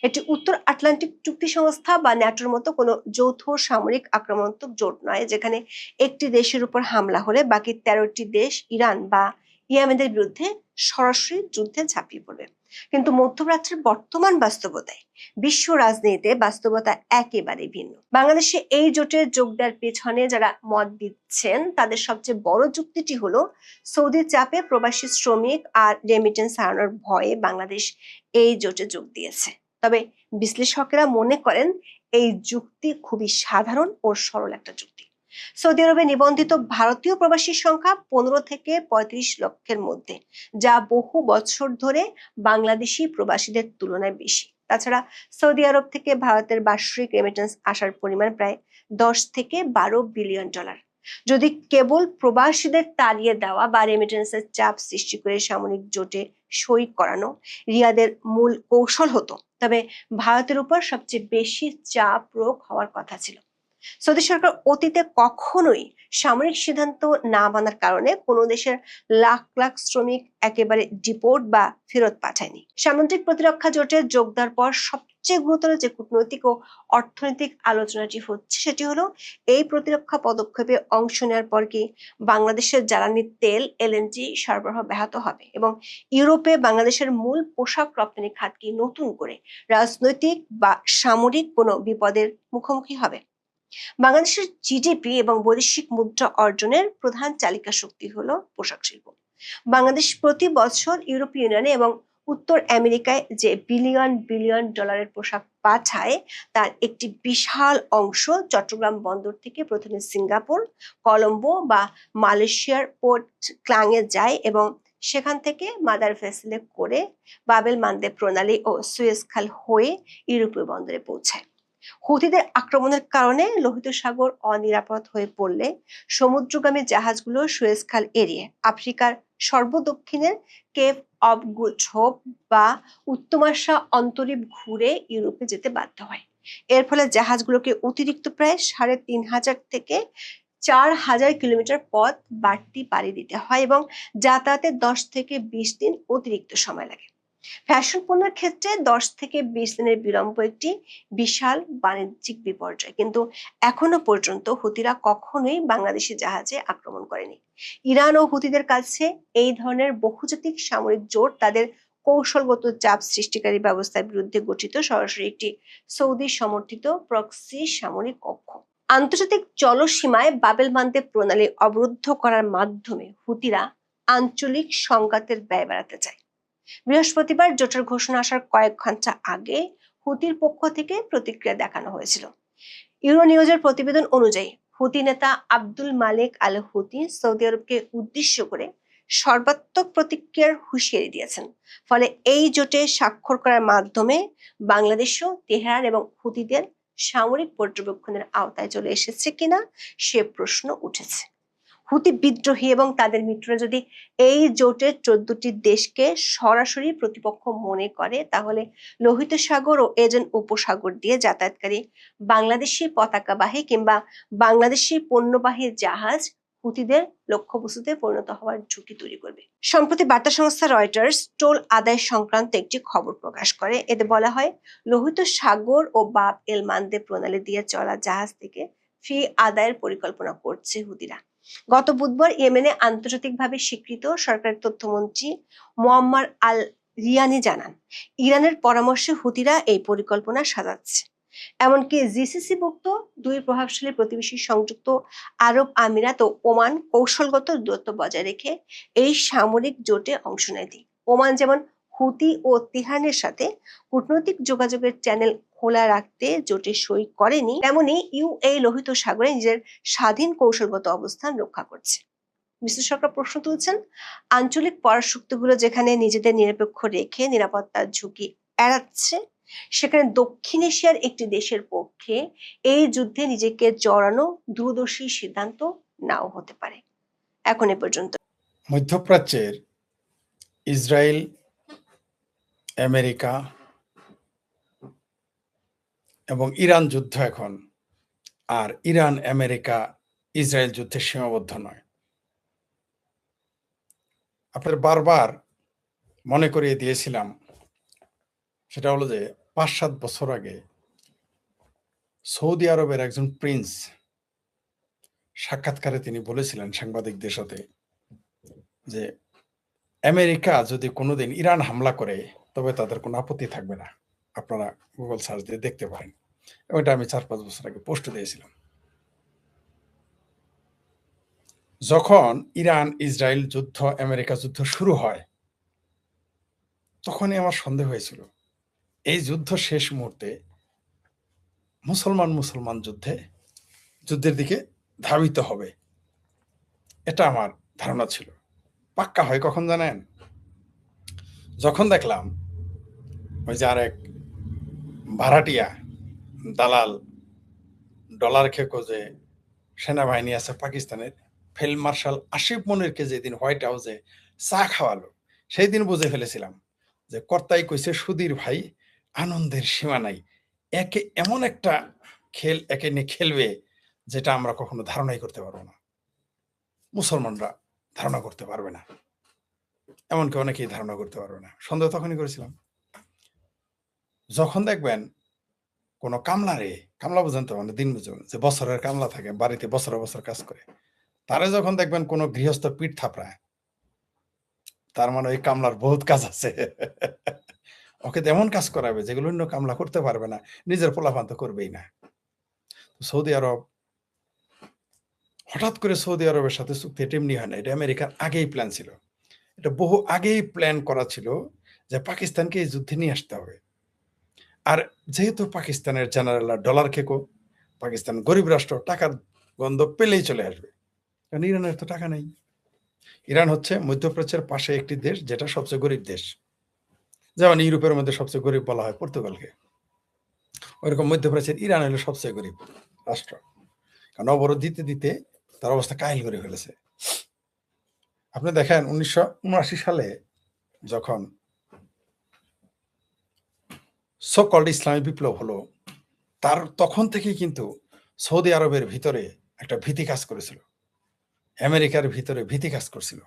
D: এটি উত্তর আটলান্টিক চুক্তি সংস্থা বা ন্যাটোর মতো কোনো যৌথ সামরিক আক্রমণাত্মক জোট নয়, যেখানে একটি দেশের উপর হামলা হলে বাকি 13টি দেশ ইরান বা ইয়েমেনের বিরুদ্ধে সরাসরি যুদ্ধে ঝাঁপিয়ে পড়বে। কিন্তু মধ্যপ্রাচ্যের বর্তমান বাস্তবতায়, বিশ্ব রাজনীতিতে বাস্তবতা একেবারে ভিন্ন। বাংলাদেশে এই জোটে যোগ দেওয়ার পেছনে যারা মত দিচ্ছেন তাদের সবচেয়ে বড় যুক্তিটি হলো সৌদির চাপে প্রবাসী শ্রমিক আর রেমিটেন্স হারানোর ভয়ে বাংলাদেশ এই জোটে যোগ দিয়েছে। তবে বিশ্লেষকেরা মনে করেন এই যুক্তি খুবই সাধারণ ও সরল একটা যুক্তি। সৌদি আরবে নিবন্ধিত ভারতীয় প্রবাসীর সংখ্যা 15 থেকে 35 লক্ষের মধ্যে, যা বহু বছর ধরে বাংলাদেশি প্রবাসীদের তুলনায় বেশি। তাছাড়া সৌদি আরব থেকে ভারতের বার্ষিক রেমিটেন্স আসার পরিমাণ প্রায় 10 থেকে 12 বিলিয়ন ডলার। যদি কেবল প্রবাসীদের তাড়িয়ে দেওয়া বা রেমিটেন্সের চাপ সৃষ্টি করে সামরিক জোটে সই করানো রিয়াদের মূল কৌশল হতো, তবে ভারতের উপর সবচেয়ে বেশি চাপ প্রয়োগ হওয়ার কথা ছিল। সৌদি সরকার অতীতে কখনোই সামরিক সিদ্ধান্ত না মানার কারণে কোনো দেশের লাখ লাখ শ্রমিক একেবারে ডিপোর্ট বা ফেরত পাঠায়নি। সামুদ্রিক প্রতিরক্ষা জোটে যোগ দেওয়ার পর সবচেয়ে গুরুতর যে কূটনৈতিক ও অর্থনৈতিক আলোচনাটি হচ্ছে সেটি হলো এই প্রতিরক্ষা পদক্ষেপে অংশ নেওয়ার পর কি বাংলাদেশের জ্বালানি তেল এলএনজি সরবরাহ ব্যাহত হবে এবং ইউরোপে বাংলাদেশের মূল পোশাক রপ্তানি খাত কি নতুন করে রাজনৈতিক বা সামরিক কোনো বিপদের মুখোমুখি হবে। বাংলাদেশের জিডিপি এবং বৈদেশিক মুদ্রা অর্জনের প্রধান চালিকা শক্তি হলো পোশাক শিল্প। বাংলাদেশ প্রতি বছর ইউরোপীয় ইউনিয়নে এবং উত্তর আমেরিকায় যে বিলিয়ন বিলিয়ন ডলারের পোশাক পাঠায় তার একটি বিশাল অংশ চট্টগ্রাম বন্দর থেকে প্রথমে সিঙ্গাপুর, কলম্বো বা মালয়েশিয়ার পোর্ট ক্লাংয়ে যায় এবং সেখান থেকে মাদার ভেসেলে করে বাবেল মানদেব প্রণালী ও সুয়েজ খাল হয়ে ইউরোপীয় বন্দরে পৌঁছায়। হুথিদের আক্রমণের কারণে লোহিত সাগর অনিরাপদ হয়ে পড়লে সমুদ্রগামী জাহাজগুলো সুয়েজ খাল এড়িয়ে আফ্রিকার সর্বদক্ষিণের কেপ অব গুড হোপ বা উত্তমাশা অন্তরীপ ঘুরে ইউরোপে যেতে বাধ্য হয়। এর ফলে জাহাজগুলোকে অতিরিক্ত প্রায় 3500 থেকে 4000 কিলোমিটার পথ বাড়তি পাড়ি দিতে হয় এবং যাতায়াতে 10 থেকে 20 দিন অতিরিক্ত সময় লাগে। ফ্যাশন পণ্যের ক্ষেত্রে 10 থেকে 20 দিনের বিলম্ব একটি বিশাল বাণিজ্যিক বিপর্যয়, কিন্তু এখনো পর্যন্ত হুতিরা কখনোই বাংলাদেশি জাহাজে আক্রমণ করেনি। ইরান ও হুতিদের কাছে এই ধরনের বহুজাতিক সামরিক জোট তাদের কৌশলগত চাপ সৃষ্টিকারী ব্যবস্থার বিরুদ্ধে গঠিত সরাসরি একটি সৌদি সমর্থিত প্রক্সি সামরিক কক্ষ। আন্তর্জাতিক জলসীমায় বাবেল মানদেব প্রণালী অবরুদ্ধ করার মাধ্যমে হুতিরা আঞ্চলিক সংঘাতের ব্যয় বাড়াতে চায়। বৃহস্পতিবার জোটের ঘোষণা আসার কয়েক ঘন্টা আগে হুতির পক্ষ থেকে প্রতিক্রিয়া দেখানো হয়েছিল। ইউরোনিউজের প্রতিবেদন অনুযায়ী হুতি নেতা আব্দুল মালিক আল হুতি সৌদি আরবকে উদ্দেশ্য করে সর্বাত্মক প্রতিক্রিয়ার হুঁশিয়ারি দিয়েছেন। ফলে এই জোটে স্বাক্ষর করার মাধ্যমে বাংলাদেশও তেহরান এবং হুতিদের সামরিক পর্যবেক্ষণের আওতায় চলে এসেছে কিনা সে প্রশ্ন উঠেছে। হুতি বিদ্রোহী এবং তাদের মিত্ররা যদি এই জোটের 14টি দেশকে সরাসরি প্রতিপক্ষ মনে করে তাহলে লোহিত সাগর ও এডেন উপসাগর দিয়ে যাতায়াতকারী বাংলাদেশি পতাকাবাহী কিংবা বাংলাদেশি পণ্যবাহী জাহাজ হুতিদের লক্ষ্যবস্তুতে পরিণত হওয়ার ঝুঁকি তৈরি করবে। সম্প্রতি বার্তা সংস্থা রয়টার্স টোল আদায় সংক্রান্ত একটি খবর প্রকাশ করে। এতে বলা হয়, লোহিত সাগর ও বাব এল মানদেব প্রণালী দিয়ে চলা জাহাজ থেকে ফি আদায়ের পরিকল্পনা করছে হুতিরা। গত বুধবার ইয়েমেনে আন্তর্জাতিকভাবে স্বীকৃত সরকারের তথ্যমন্ত্রী মোয়াম্মার আল রিয়ানি জানান, ইরানের পরামর্শে হুতিরা এই পরিকল্পনা সাজাচ্ছে। এমনকি জিসিসিভুক্ত দুই প্রভাবশালী প্রতিবেশী সংযুক্ত আরব আমিরাত ও ওমান কৌশলগত দূরত্ব বজায় রেখে এই সামরিক জোটে অংশ নেয়। ওমান যেমন হুতি ও তেহরানের সাথে কূটনৈতিক যোগাযোগের চ্যানেল খোলা রাখতে জোটে সই করেনি, তেমনি ইউএই লোহিত সাগরে নিজের স্বাধীন কৌশলগত অবস্থান রক্ষা করছে। বিশ্লেষকরা প্রশ্ন তুলছেন, আঞ্চলিক পরাশক্তিগুলো যেখানে নিজেদের নিরপেক্ষ রেখে নিরাপত্তার ঝুঁকি এড়াচ্ছে, সেখানে দক্ষিণ এশিয়ার একটি দেশের পক্ষে এই যুদ্ধে নিজেকে জড়ানো দূরদর্শী সিদ্ধান্ত নাও হতে পারে। এখন এ পর্যন্ত।
C: মধ্যপ্রাচ্যের ইসরায়েল, আমেরিকা এবং ইরান যুদ্ধ এখন আর ইরান, আমেরিকা, ইসরায়েল যুদ্ধে সীমাবদ্ধ নয়। আপনাদের বারবার মনে করিয়ে দিয়েছিলাম, সেটা হলো যে ৫-৭ বছর আগে সৌদি আরবের একজন প্রিন্স সাক্ষাৎকারে তিনি বলেছিলেন সাংবাদিকদের সাথে যে আমেরিকা যদি কোনোদিন ইরান হামলা করে তবে তাদের কোনো আপত্তি থাকবে না। আপনারা গুগল সার্চ দিয়ে দেখতে পারেন। ওইটা আমি ৪-৫ বছর আগে পোস্ট দিয়েছিলাম। যখন ইরান ইসরায়েল যুদ্ধ, আমেরিকা যুদ্ধ শুরু হয়, তখনই আমার সন্দেহ হয়েছিল এই যুদ্ধ শেষ মুহূর্তে মুসলমান যুদ্ধের দিকে ধাবিত হবে। এটা আমার ধারণা ছিল। পাক্কা হয় কখন জানেন? যখন দেখলাম ওই যে আরেক ভাড়াটিয়া দালাল ডলার খেকো যে সেনাবাহিনী আছে পাকিস্তানের, ফিল্ড মার্শাল আসিফ মনিরকে যেদিন হোয়াইট হাউসে চা খাওয়ালো, সেই দিন বুঝে ফেলেছিলাম যে কর্তাই কইছে সুধীর ভাই আনন্দের সীমা নাই, একে এমন একটা একে নিয়ে খেলবে যেটা আমরা কখনো ধারণাই করতে পারবো না, মুসলমানরা ধারণা করতে পারবে না, এমনকি অনেকেই ধারণা করতে পারবে না। সন্দেহ তখনই করেছিলাম। যখন দেখবেন কোনো কামলা বুঝেন তো, মানে দিন বুঝুন যে বছরের কামলা থাকে বাড়িতে, বছর বছর কাজ করে, তারে যখন দেখবেন কোনো গৃহস্থ পিঠ থাপড়ায়, তার মানে ওই কামলার বহুত কাজ আছে। ওকে তেমন কাজ করাবে যেগুলো অন্য কামলা করতে পারবে না, নিজের পোলাপান তো করবেই না। সৌদি আরব, হঠাৎ করে সৌদি আরবের সাথে চুক্তি এমনি হয় না, এটা আমেরিকার আগেই প্ল্যান ছিল। এটা বহু আগেই প্ল্যান করা ছিল যে পাকিস্তানকে এই যুদ্ধে নিয়ে আসতে হবে। আর যেহেতু পাকিস্তানের জেনারেলরা ডলার খেকো, পাকিস্তান গরিব রাষ্ট্র, টাকার গন্ধ পেলেই চলে আসবে, কারণ ইরানের তো টাকা নেই। ইরান হচ্ছে মধ্যপ্রাচ্যের পাশে একটি দেশ যেটা সবচেয়ে গরিব দেশ। যেমন ইউরোপের মধ্যে সবচেয়ে গরিব বলা হয় পর্তুগালকে, ওইরকম মধ্যপ্রাচ্যের ইরান হলো সবচেয়ে গরিব রাষ্ট্র। কারণ অবরোধ দিতে দিতে তার অবস্থা কাহিল করে ফেলেছে। আপনি দেখেন 1979 সালে যখন সো-কল্ড ইসলামী বিপ্লব হলো, তখন থেকেই কিন্তু সৌদি আরবের ভিতরে একটা ভীতি কাজ করেছিল, আমেরিকার ভিতরে ভীতি কাজ করছিল।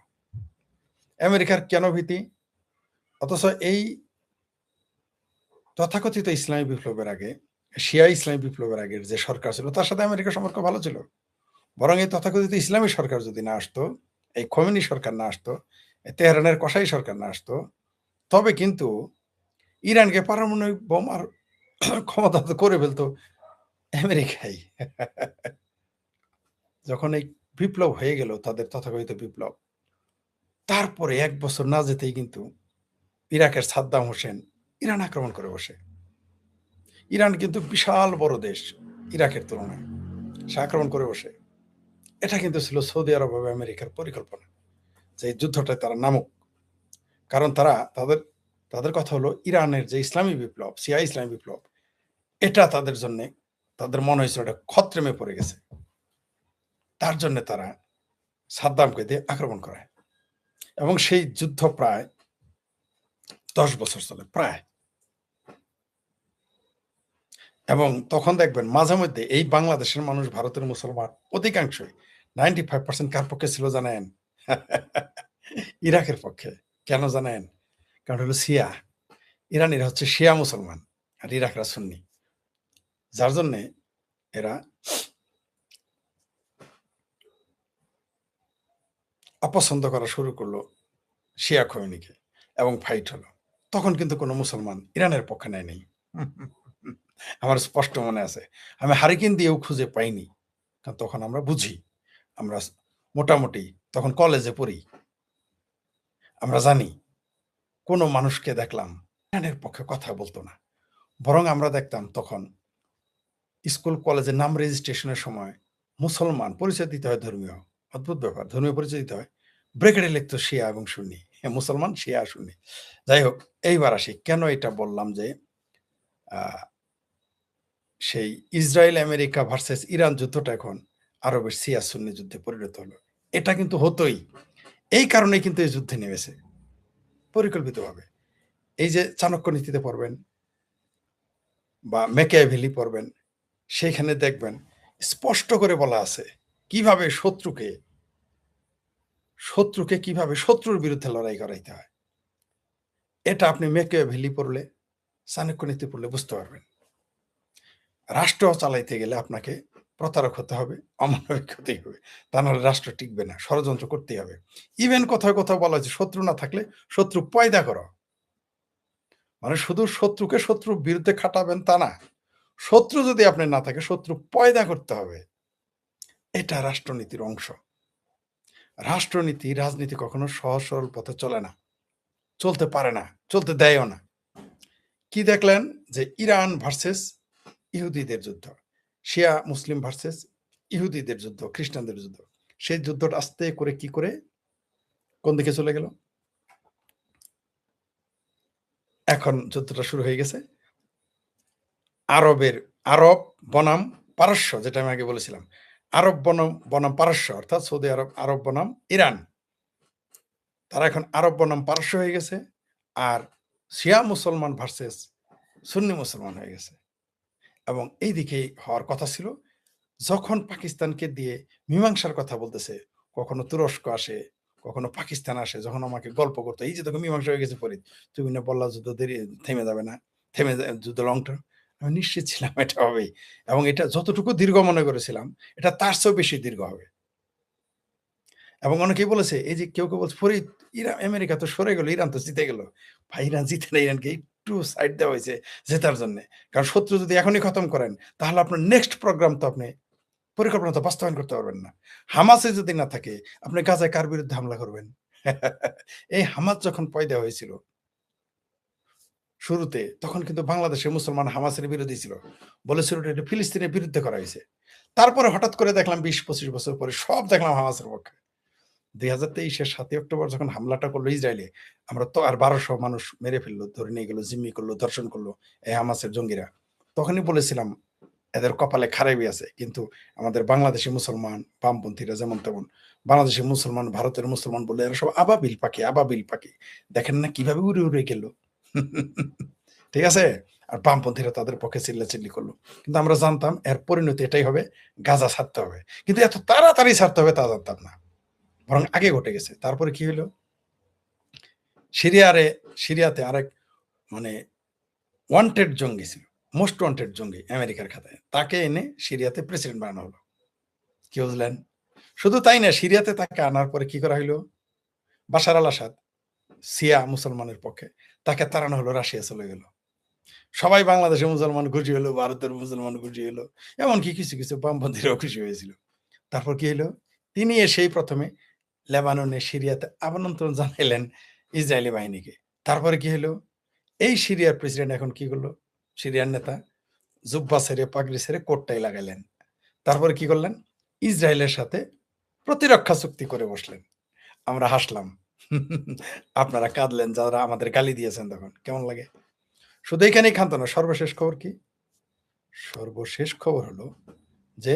C: আমেরিকার কেন ভীতি? অথচ এই তথাকথিত ইসলামী বিপ্লবের আগে, শিয়া ইসলামী বিপ্লবের আগের যে সরকার ছিল তার সাথে আমেরিকার সম্পর্ক ভালো ছিল। বরং এই তথাকথিত ইসলামী সরকার যদি না আসতো, এই খোমেনি সরকার না আসতো, তেহরানের কসাই সরকার না আসতো, তবে কিন্তু ইরানকে পারমাণবিক বোম আর ক্ষমতা করে ফেলতো আমেরিকাই। যখন এই বিপ্লব হয়ে গেল, তাদের তথাকথিত বিপ্লব, তারপরে 1 বছর না যেতেই কিন্তু ইরাকের সাদ্দাম হোসেন ইরান আক্রমণ করে বসে। ইরান কিন্তু বিশাল বড় দেশ ইরাকের তুলনায়, সে আক্রমণ করে বসে। এটা কিন্তু ছিল সৌদি আরব এবং আমেরিকার পরিকল্পনা যে এই যুদ্ধটা তারা নামুক। কারণ তাদের কথা হলো ইরানের যে ইসলামী বিপ্লব, শিয়া ইসলামী বিপ্লব, এটা তাদের জন্য, তাদের মনে হয়েছিল এটা খতরেমে পড়ে গেছে। তার জন্য তারা সাদ্দামকে দিয়ে আক্রমণ করে, এবং সেই যুদ্ধ প্রায় 10 বছর চলে প্রায়। এবং তখন দেখবেন মাঝে মধ্যে এই বাংলাদেশের মানুষ, ভারতের মুসলমান অধিকাংশই 95% কার পক্ষে ছিল জানেন? ইরাকের পক্ষে। কেন জানেন? কারণ হলো শিয়া। ইরানিরা হচ্ছে শিয়া মুসলমান আর ইরাকরা সুন্নি, যার জন্যে এরা অপছন্দ করা শুরু করলো শিয়া খোমেনিকে এবং ফাইট হলো। তখন কিন্তু কোনো মুসলমান ইরানের পক্ষে নেয়নি। আমার স্পষ্ট মনে আছে, আমি হারিকেন দিয়েও খুঁজে পাইনি, কারণ তখন আমরা বুঝি, আমরা মোটামুটি তখন কলেজে পড়ি, আমরা জানি কোনো মানুষকে দেখলাম ইরানের পক্ষে কথা বলতো না, বরং আমরা দেখতাম তখন স্কুল কলেজের নাম রেজিস্ট্রেশনের সময় মুসলমান পরিচয় দিতে হয়, ধর্মীয়, অদ্ভুত ব্যাপার, ধর্মীয় পরিচয় দিতে হয়, ব্রেকেটে লিখতো শিয়া এবং সুন্নি, মুসলমান শিয়া সুন্নি। যাই হোক, এইবার আসি কেন এটা বললাম যে
E: আহ, সেই ইসরায়েল আমেরিকা ভার্সেস ইরান যুদ্ধটা এখন আরবের শিয়া সুন্নি যুদ্ধে পরিণত হলো। এটা কিন্তু হতোই, এই কারণেই কিন্তু এই যুদ্ধে নেমেছে পরিকল্পিতভাবে। এই যে চাণক্য নীতিতে পড়বেন বা ম্যাকিয়াভেলি পড়বেন, সেইখানে দেখবেন স্পষ্ট করে বলা আছে কিভাবে শত্রুকে কিভাবে শত্রুর বিরুদ্ধে লড়াই করাইতে হয়। এটা আপনি ম্যাকিয়াভেলি পড়লে, চাণক্য নীতি পড়লে বুঝতে পারবেন। রাষ্ট্র চালাইতে গেলে আপনাকে প্রতারক হতে হবে, অমানবিক হতেই হবে, তা নাহলে রাষ্ট্র টিকবে না, ষড়যন্ত্র করতেই হবে। ইভেন কোথাও কোথাও বলা হয়েছে শত্রু না থাকলে শত্রু পয়দা করো, মানে শুধু শত্রুকে শত্রুর বিরুদ্ধে খাটাবেন তা না, শত্রু যদি আপনি না থাকে শত্রু পয়দা করতে হবে। এটা রাষ্ট্রনীতির অংশ। রাষ্ট্রনীতি রাজনীতি কখনো সহজ সরল পথে চলে না, চলতে পারে না, চলতে দেয়ও না। কি দেখলেন যে ইরান ভার্সেস ইহুদিদের যুদ্ধ, শিয়া মুসলিম ভার্সেস ইহুদিদের যুদ্ধ, খ্রিস্টানদের যুদ্ধ, সেই যুদ্ধটা আস্তে করে কি করে কোন দিকে চলে গেল? এখন যুদ্ধটা শুরু হয়ে গেছে আরব বনাম পারস্য, যেটা আমি আগে বলেছিলাম, আরব বনাম পারস্য, অর্থাৎ সৌদি আরব, আরব বনাম ইরান, তারা এখন আরব বনাম পারস্য হয়ে গেছে। আর শিয়া মুসলমান ভার্সেস সুন্নি মুসলমান হয়ে গেছে। এবং এই দিকেই হওয়ার কথা ছিল। যখন পাকিস্তানকে দিয়ে মীমাংসার কথা বলতেছে, কখনো তুরস্ক আসে, কখনো পাকিস্তান আসে, যখন আমাকে গল্প করতো, এই যে তখন মীমাংসা হয়ে গেছে ফরিদ, তুমি না বললা যুদ্ধ দেরি থেমে যাবে না, যুদ্ধ লং টার্ম। আমি নিশ্চিত ছিলাম এটা হবেই, এবং এটা যতটুকু দীর্ঘ মনে করেছিলাম এটা তার চেয়েও বেশি দীর্ঘ হবে। এবং অনেকেই বলেছে, এই যে কেউ কেউ বলছে ফরিদ ইরান আমেরিকা তো সরে গেল, ইরান তো জিতে গেল। ভাই, ইরান জিতে না, ইরানকে একটু সাইড দেওয়া হয়েছে জেতার জন্য। কারণ শত্রু যদি এখনই খতম করেন তাহলে আপনার নেক্সট প্রোগ্রাম তো আপনি পরিকল্পনা তো বাস্তবায়ন করতে পারবেন না। হামাসে যদি না থাকে আপনি গাজায় কার বিরুদ্ধে হামলা করবেন? এই হামাস যখন পয়দা হয়েছিল শুরুতে, তখন কিন্তু বাংলাদেশের মুসলমান হামাসের বিরোধী ছিল, বলেছিল এটা ফিলিস্তিনের বিরুদ্ধে করা হয়েছে। তারপরে হঠাৎ করে দেখলাম 20-25 বছর পরে সব দেখলাম হামাসের পক্ষে। 2023-এর 7 অক্টোবর যখন হামলাটা করলো ইসরায়েলে, আমরা তো আর 1200 মানুষ মেরে ফেললো, ধরে নিয়ে গেলো, জিম্মি করলো, ধর্ষণ করলো এই হামাসের জঙ্গিরা। তখনই বলেছিলাম এদের কপালে খারাপই আছে। কিন্তু আমাদের বাংলাদেশি মুসলমান বামপন্থীরা যেমন তেমন, বাংলাদেশি মুসলমান, ভারতের মুসলমান বলে এরা সব আবাবিল পাখি, দেখেন না কিভাবে উড়ে উড়ে গেল। ঠিক আছে, আর বামপন্থীরা তাদের পক্ষে চিল্লাচিল্লি করলো। কিন্তু আমরা জানতাম এর পরিণতি এটাই হবে, গাজা ছাড়তে হবে। কিন্তু এত তাড়াতাড়ি ছাড়তে হবে তা জানতাম না, বরং আগে ঘটে গেছে। তারপরে কি হলো, সিরিয়াতে আরেক মানে ওয়ান্টেড জঙ্গি ছিল, মোস্ট ওয়ান্টেড জঙ্গি আমেরিকার খাতায়, তাকে এনে সিরিয়াতে প্রেসিডেন্ট বানানো হলো। কি বুঝলেন? শুধু তাই না, সিরিয়াতে তাকে আনার পরে কি করা হইলো, বাশার আল আসাদ শিয়া মুসলমানের পক্ষে, তাকে তাড়ানো হলো, রাশিয়া চলে গেল। সবাই বাংলাদেশের মুসলমান খুশি হলো, ভারতের মুসলমান খুশি হলো, এমনকি কিছু কিছু বামপন্থীরাও খুশি হয়েছিল। তারপর কি হলো, তিনি এসেই প্রথমে লেবাননে সিরিয়াতে আমন্ত্রণ জানাইলেন ইসরায়েলি বাহিনীকে। তারপরে কি হলো, এই সিরিয়ার প্রেসিডেন্ট এখন কি করলো, সিরিয়ার নেতা জুব্বা ছেড়ে পাগড়ি ছেড়ে কোটটাই লাগাইলেন। তারপরে কি করলেন, ইসরায়েলের সাথে প্রতিরক্ষা চুক্তি করে বসলেন। আমরা হাসলাম, আপনারা কাঁদলেন যারা আমাদের গালি দিয়েছেন তখন। কেমন লাগে? শুধু এখানেই ক্ষান্ত না, সর্বশেষ খবর কি? সর্বশেষ খবর হলো যে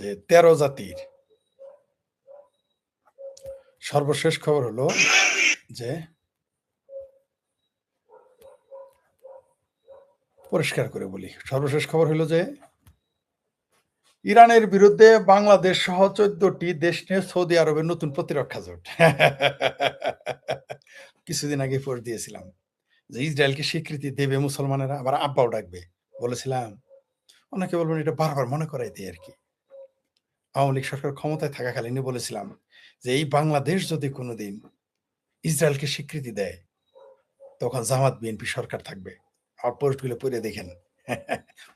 E: যে 13 জাতির সর্বশেষ খবর হলো যে, পরিষ্কার করে বলি, সর্বশেষ খবর হলো যে ইরানের বিরুদ্ধে বাংলাদেশ সহ 14টি দেশ নিয়ে সৌদি আরবের নতুন প্রতিরক্ষা জোট। কিছুদিন আগে পোস্ট দিয়েছিলাম যে ইসরায়েলকে স্বীকৃতি দেবে মুসলমানেরা, আবার আব্বাও ডাকবে বলেছিলাম। অনেকে বলবেন এটা বারবার মনে করাই দেয় আর কি। আওয়ামী লীগ সরকার ক্ষমতায় থাকাকালীনই বলেছিলাম যে এই বাংলাদেশ যদি কোনোদিন ইসরায়েলকে স্বীকৃতি দেয় তখন জামাত বিএনপি সরকার থাকবে। আর পোস্টগুলো পড়ে দেখেন,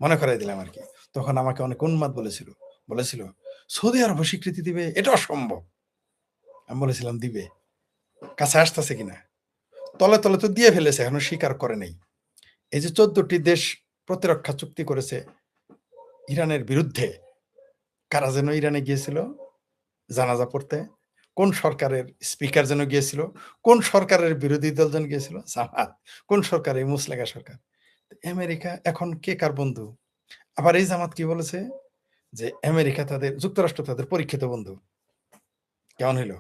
E: মনে করাই দিলাম আর কি। তখন আমাকে অনেক উন্মাদ বলেছিল সৌদি আরব স্বীকৃতি দিবে, এটা অসম্ভব। আমি বলেছিলাম দিবে, কাছে আসতেছে কিনা, তলে তলে তো দিয়ে ফেলেছে, এখনো স্বীকার করে নেই। এই যে 14টি দেশ প্রতিরক্ষা চুক্তি করেছে ইরানের বিরুদ্ধে, কারা যেন ইরানে গিয়েছিল জানাজা পড়তে, কোন সরকারের স্পিকার যেন গিয়েছিল, কোন সরকারের বিরোধী দল যেন গিয়েছিল, জামাত, কোন সরকার, এই মুসলেগা সরকার। আমেরিকা এখন কে কার বন্ধু? আবার এই জামাত কি বলেছে যে আমেরিকা তাদের, যুক্তরাষ্ট্র তাদের পরীক্ষিত বন্ধু। কেমন হইল?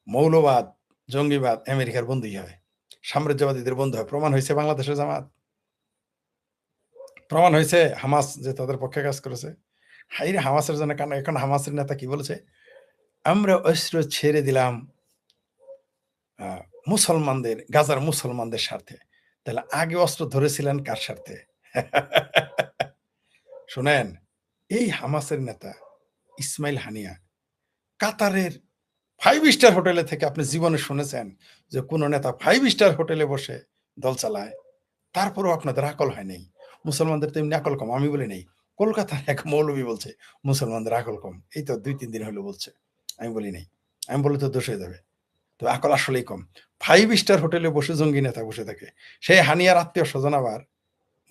E: মৌলবাদ, জঙ্গিবাদ আমেরিকার বন্ধুই হয়, সাম্রাজ্যবাদীদের বন্ধু হয়। প্রমাণ হয়েছে বাংলাদেশের জামাত, প্রমাণ হয়েছে হামাস যে তাদের পক্ষে কাজ করেছে। হাইরে হামাসের জন্য কারণ এখন হামাসের নেতা কি বলেছে? আমরা অস্ত্র ছেড়ে দিলাম মুসলমানদের, গাজার মুসলমানদের স্বার্থে। তাহলে আগে অস্ত্র ধরেছিলেন কার স্বার্থে? শোনেন, এই হামাসের নেতা ইসমাইল হানিয়া কাতারের 5 স্টার হোটেলে থেকে আপনি জীবনে শুনেছেন যে কোন নেতা 5 স্টার হোটেলে বসে দল চালায়? তারপরেও আপনাদের আকল হয় নাই। মুসলমানদের তো এমনি আকল কম, আমি বলি নেই। কলকাতার এক মৌলবী বলছে মুসলমানদের আকল কম, এই তো 2-3 দিন হলো বলছে, আমি বলি নাই। আমি বলে তো দোষ হয়ে যাবে। তো আকল আসলেই কম। 5 স্টার হোটেলে বসে জঙ্গি নেতা বসে থাকে। সেই হানিয়ার আত্মীয় স্বজন আবার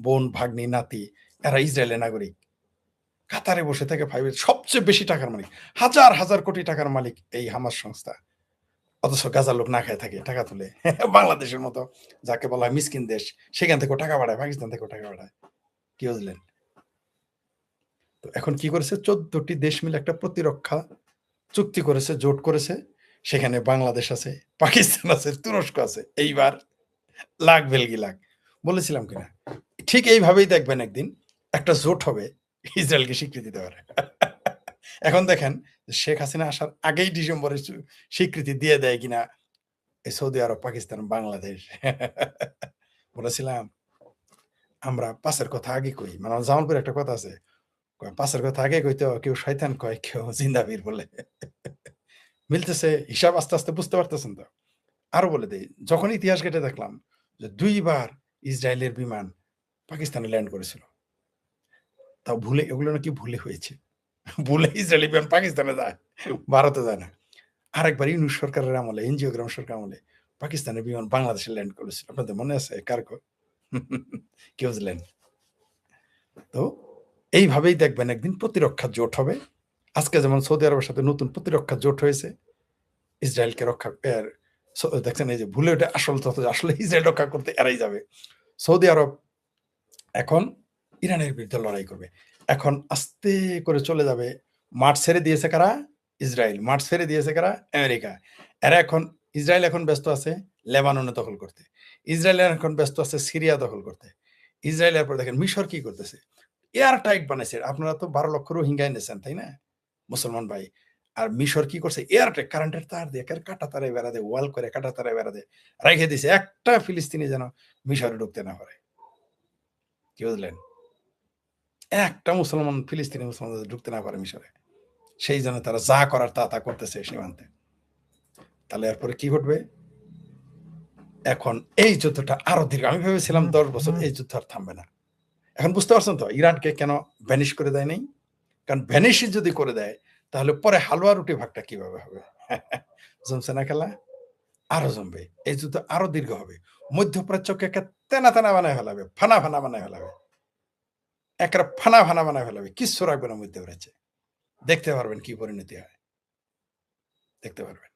E: বোন, ভাগ্নি, নাতি, এরা ইসরায়েলের নাগরিক। কাতারে বসে থেকে 5 সবচেয়ে বেশি টাকার মালিক, হাজার হাজার কোটি টাকার মালিক এই হামাস সংস্থা। অথচ গাজার লোক না খায় থাকে, টাকা তুলে। বাংলাদেশের মতো যাকে বলা হয় মিসকিন দেশ, সেখান থেকেও টাকা বাড়ায়, পাকিস্তান থেকেও টাকা বাড়ায়। কি বুঝলেন? তো এখন কি করেছে? 14টি দেশ মিলে একটা প্রতিরক্ষা চুক্তি করেছে, জোট করেছে। সেখানে বাংলাদেশ আছে, পাকিস্তান আছে, তুরস্ক আছে। এইবার লাখ ভেলগি লাখ। বলেছিলাম কিনা? ঠিক এইভাবেই দেখবেন একদিন একটা জোট হবে ইসরায়েলকে স্বীকৃতি দেওয়ার। এখন দেখেন শেখ হাসিনা আসার আগেই ডিসেম্বরে স্বীকৃতি দিয়ে দেয় কিনা এই সৌদি আরব, পাকিস্তান, বাংলাদেশ। বলেছিলাম আমরা পাশের কথা আগে কই, মানে জামালপুরে একটা কথা আছে, পাশের কথা আগে কইতো কেউ শয়তান কয়, কেউ জিন্দাবীর বলে। মিলতেছে হিসাব, আস্তে আস্তে বুঝতে পারতেছেন তো? আরো বলে দেই, যখন ইতিহাস ঘেটে দেখলাম যে 2 বার ইসরায়েলের বিমান পাকিস্তানে ল্যান্ড করেছিল, তাও ভুলে, এগুলো নাকি ভুলে হয়েছে। ভুলে ইসরায়েলি বিমান পাকিস্তানে যায়, ভারতে যায় না। আরেকবার ইউনূস সরকারের আমলে, এনজিওগ্রাম সরকার আমলে পাকিস্তানের বিমান বাংলাদেশে ল্যান্ড করেছিল। আপনাদের মনে আছে কার? কি বুঝলেন? তো এইভাবেই দেখবেন একদিন প্রতিরক্ষা জোট হবে। আজকে যেমন সৌদি আরবের সাথে নতুন প্রতিরক্ষা জোট হয়েছে ইসরায়েলকে রক্ষা, দেখছেন এই যে ভুলে ওটা আসল তথ্য, আসলে ইসরায়েল রক্ষা করতে এরাই যাবে। সৌদি আরব এখন ইরানের বিরুদ্ধে লড়াই করবে। এখন আস্তে করে চলে যাবে। মাঠ ছেড়ে দিয়েছে কারা? ইসরায়েল। মাঠ ছেড়ে দিয়েছে কারা? আমেরিকা। এরা এখন, ইসরায়েল এখন ব্যস্ত আছে লেবাননে দখল করতে, ইসরায়েল এখন ব্যস্ত আছে সিরিয়া দখল করতে। ইসরায়েলের পর দেখেন মিশর কি করতেছে, এয়ার টাইট বানাইছে। আপনারা তো 12 লক্ষ রোহিঙ্গা এনেছেন, তাই না মুসলমান ভাই? আর মিশর কি করছে? এয়ার টাইট কারেন্টের তার দিয়ে, কাটা তারে বেড়া দেয়, ওয়াল করে কাটা তারে বেড়া দেয়, রেখে দিছে একটা ফিলিস্তিনি যেন মিশরে ঢুকতে না পারে। কি বুঝলেন? একটা মুসলমান, ফিলিস্তিনি মুসলমান ঢুকতে না পারে মিশরে। সেই জন্য তারা যা করার তা করতেছে সীমান্তে। তাহলে এরপরে কি ঘটবে? এখন এই যুদ্ধটা আরো দীর্ঘ। আমি ভেবেছিলাম 10 বছর, এই যুদ্ধ আর থামবে না। এখন বুঝতে পারছেন তো ইরানকে কেন ভ্যানিশ করে দেয় নাই? কারণ ভ্যানিশ যদি করে দেয় তাহলে পরে হালুয়া রুটি ভাগটা কিভাবে হবে? জমছে না খেলা? আরো জমবে। এই যুদ্ধ আরো দীর্ঘ হবে। মধ্যপ্রাচ্যকে তেনা তেনা বানায় ফেলাবে, ফানা ফানা বানায় ফেলাবে, একটা ফানা ফানা বানায় ফেলাবে, কিচ্ছু রাখবে না মধ্যপ্রাচ্যে। দেখতে পারবেন কি পরিণতি হয়, দেখতে পারবেন।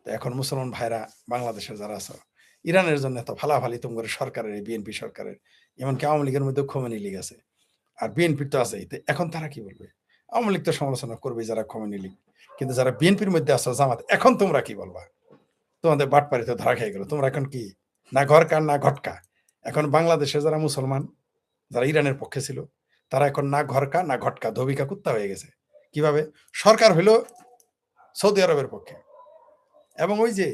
E: তো এখন মুসলমান ভাইরা, বাংলাদেশের যারা আছে, ইরানের জন্য এত ফালাফালি তোমার সরকারের, বিএনপি সরকারের, এমনকি আওয়ামী লীগের মধ্যে খোমেনি লীগ আছে, আর বিএনপির তো আছেই। তো এখন তারা কি বলবে? আওয়ামী লীগ তো সমালোচনা করবে, যারা খোমেনি লীগ। কিন্তু যারা বিএনপির মধ্যে আছে, জামাত, এখন তোমরা কি বলবা? তোমাদের বাটপাড়িতে ধরা খেয়ে গেল, তোমরা এখন কি না ঘরকা না ঘটকা? এখন বাংলাদেশে যারা মুসলমান, যারা ইরানের পক্ষে ছিল, তারা এখন না ঘরকা না ঘটকা, ধবিকা কুত্তা হয়ে গেছে। কিভাবে? সরকার হইল সৌদি আরবের পক্ষে, এবং ওই যে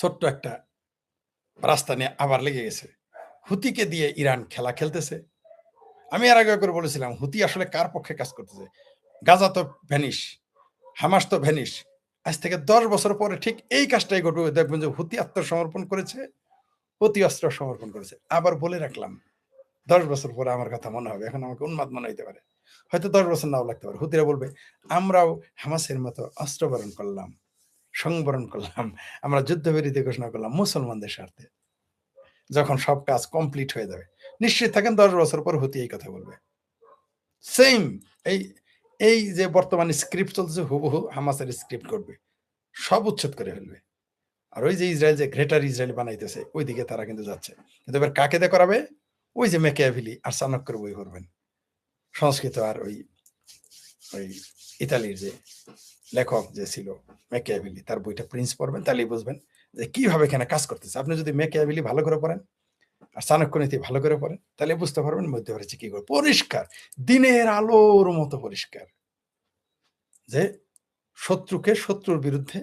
E: ছোট্ট একটা রাস্তা নিয়ে আবার লেগে গেছে। হুতিকে দিয়ে ইরান খেলা খেলতেছে। আমি এর আগে করে বলেছিলাম হুতি আসলে কার পক্ষে কাজ করতেছে। গাজা তো ভ্যানিশ, হামাস তো ভ্যানিশ। আজ থেকে 10 বছর পরে ঠিক এই কাজটাই ঘটবে। দেখবেন যে হুতি আত্মসমর্পণ করেছে, হুতি অস্ত্র সমর্পণ করেছে। আবার বলে রাখলাম, 10 বছর পরে আমার কথা মনে হবে। এখন আমাকে উন্মাদ মনে হইতে পারে, হয়তো 10 বছর নাও লাগতে পারে। হুতিরা বলবে আমরাও হামাসের মতো অস্ত্র বরণ করলাম, সংবরণ করলাম, আমরা যুদ্ধবিরতি ঘোষণা করলাম মুসলমানদের স্বার্থে। যখন সব কাজ কমপ্লিট হয়ে যাবে, নিশ্চিত থাকেন 10 বছর পর হুতি এই কথা বলবে। সেম এই এই যে বর্তমানে স্ক্রিপ্ট চলছে হুবহু হামাসের স্ক্রিপ্ট করবে, সব উচ্ছেদ করে ফেলবে। আর ওই যে ইসরায়েল যে গ্রেটার ইসরায়েল বানাইতেছে ওইদিকে তারা কিন্তু যাচ্ছে। কিন্তু এবার কাকে দিয়ে করাবে? ওই যে ম্যাকিয়াভেলি আর চাণক্যের বই করবেন, সংস্কৃত আর ওই ওই ইতালির যে লেখক যে ছিল ম্যাকিয়াভেলি, তার বইটা প্রিন্স পড়বেন, তাহলেই বুঝবেন যে কিভাবে এখানে কাজ করতেছে। আপনি যদি ম্যাকিয়াভেলি ভালো করে পড়েন আর চাণক্য নীতি ভালো করে পড়েন, তাহলে বুঝতে পারবেন মধ্যপ্রাচ্যে কি করে। পরিষ্কার, দিনের আলোর মতো পরিষ্কার যে শত্রুকে শত্রুর বিরুদ্ধে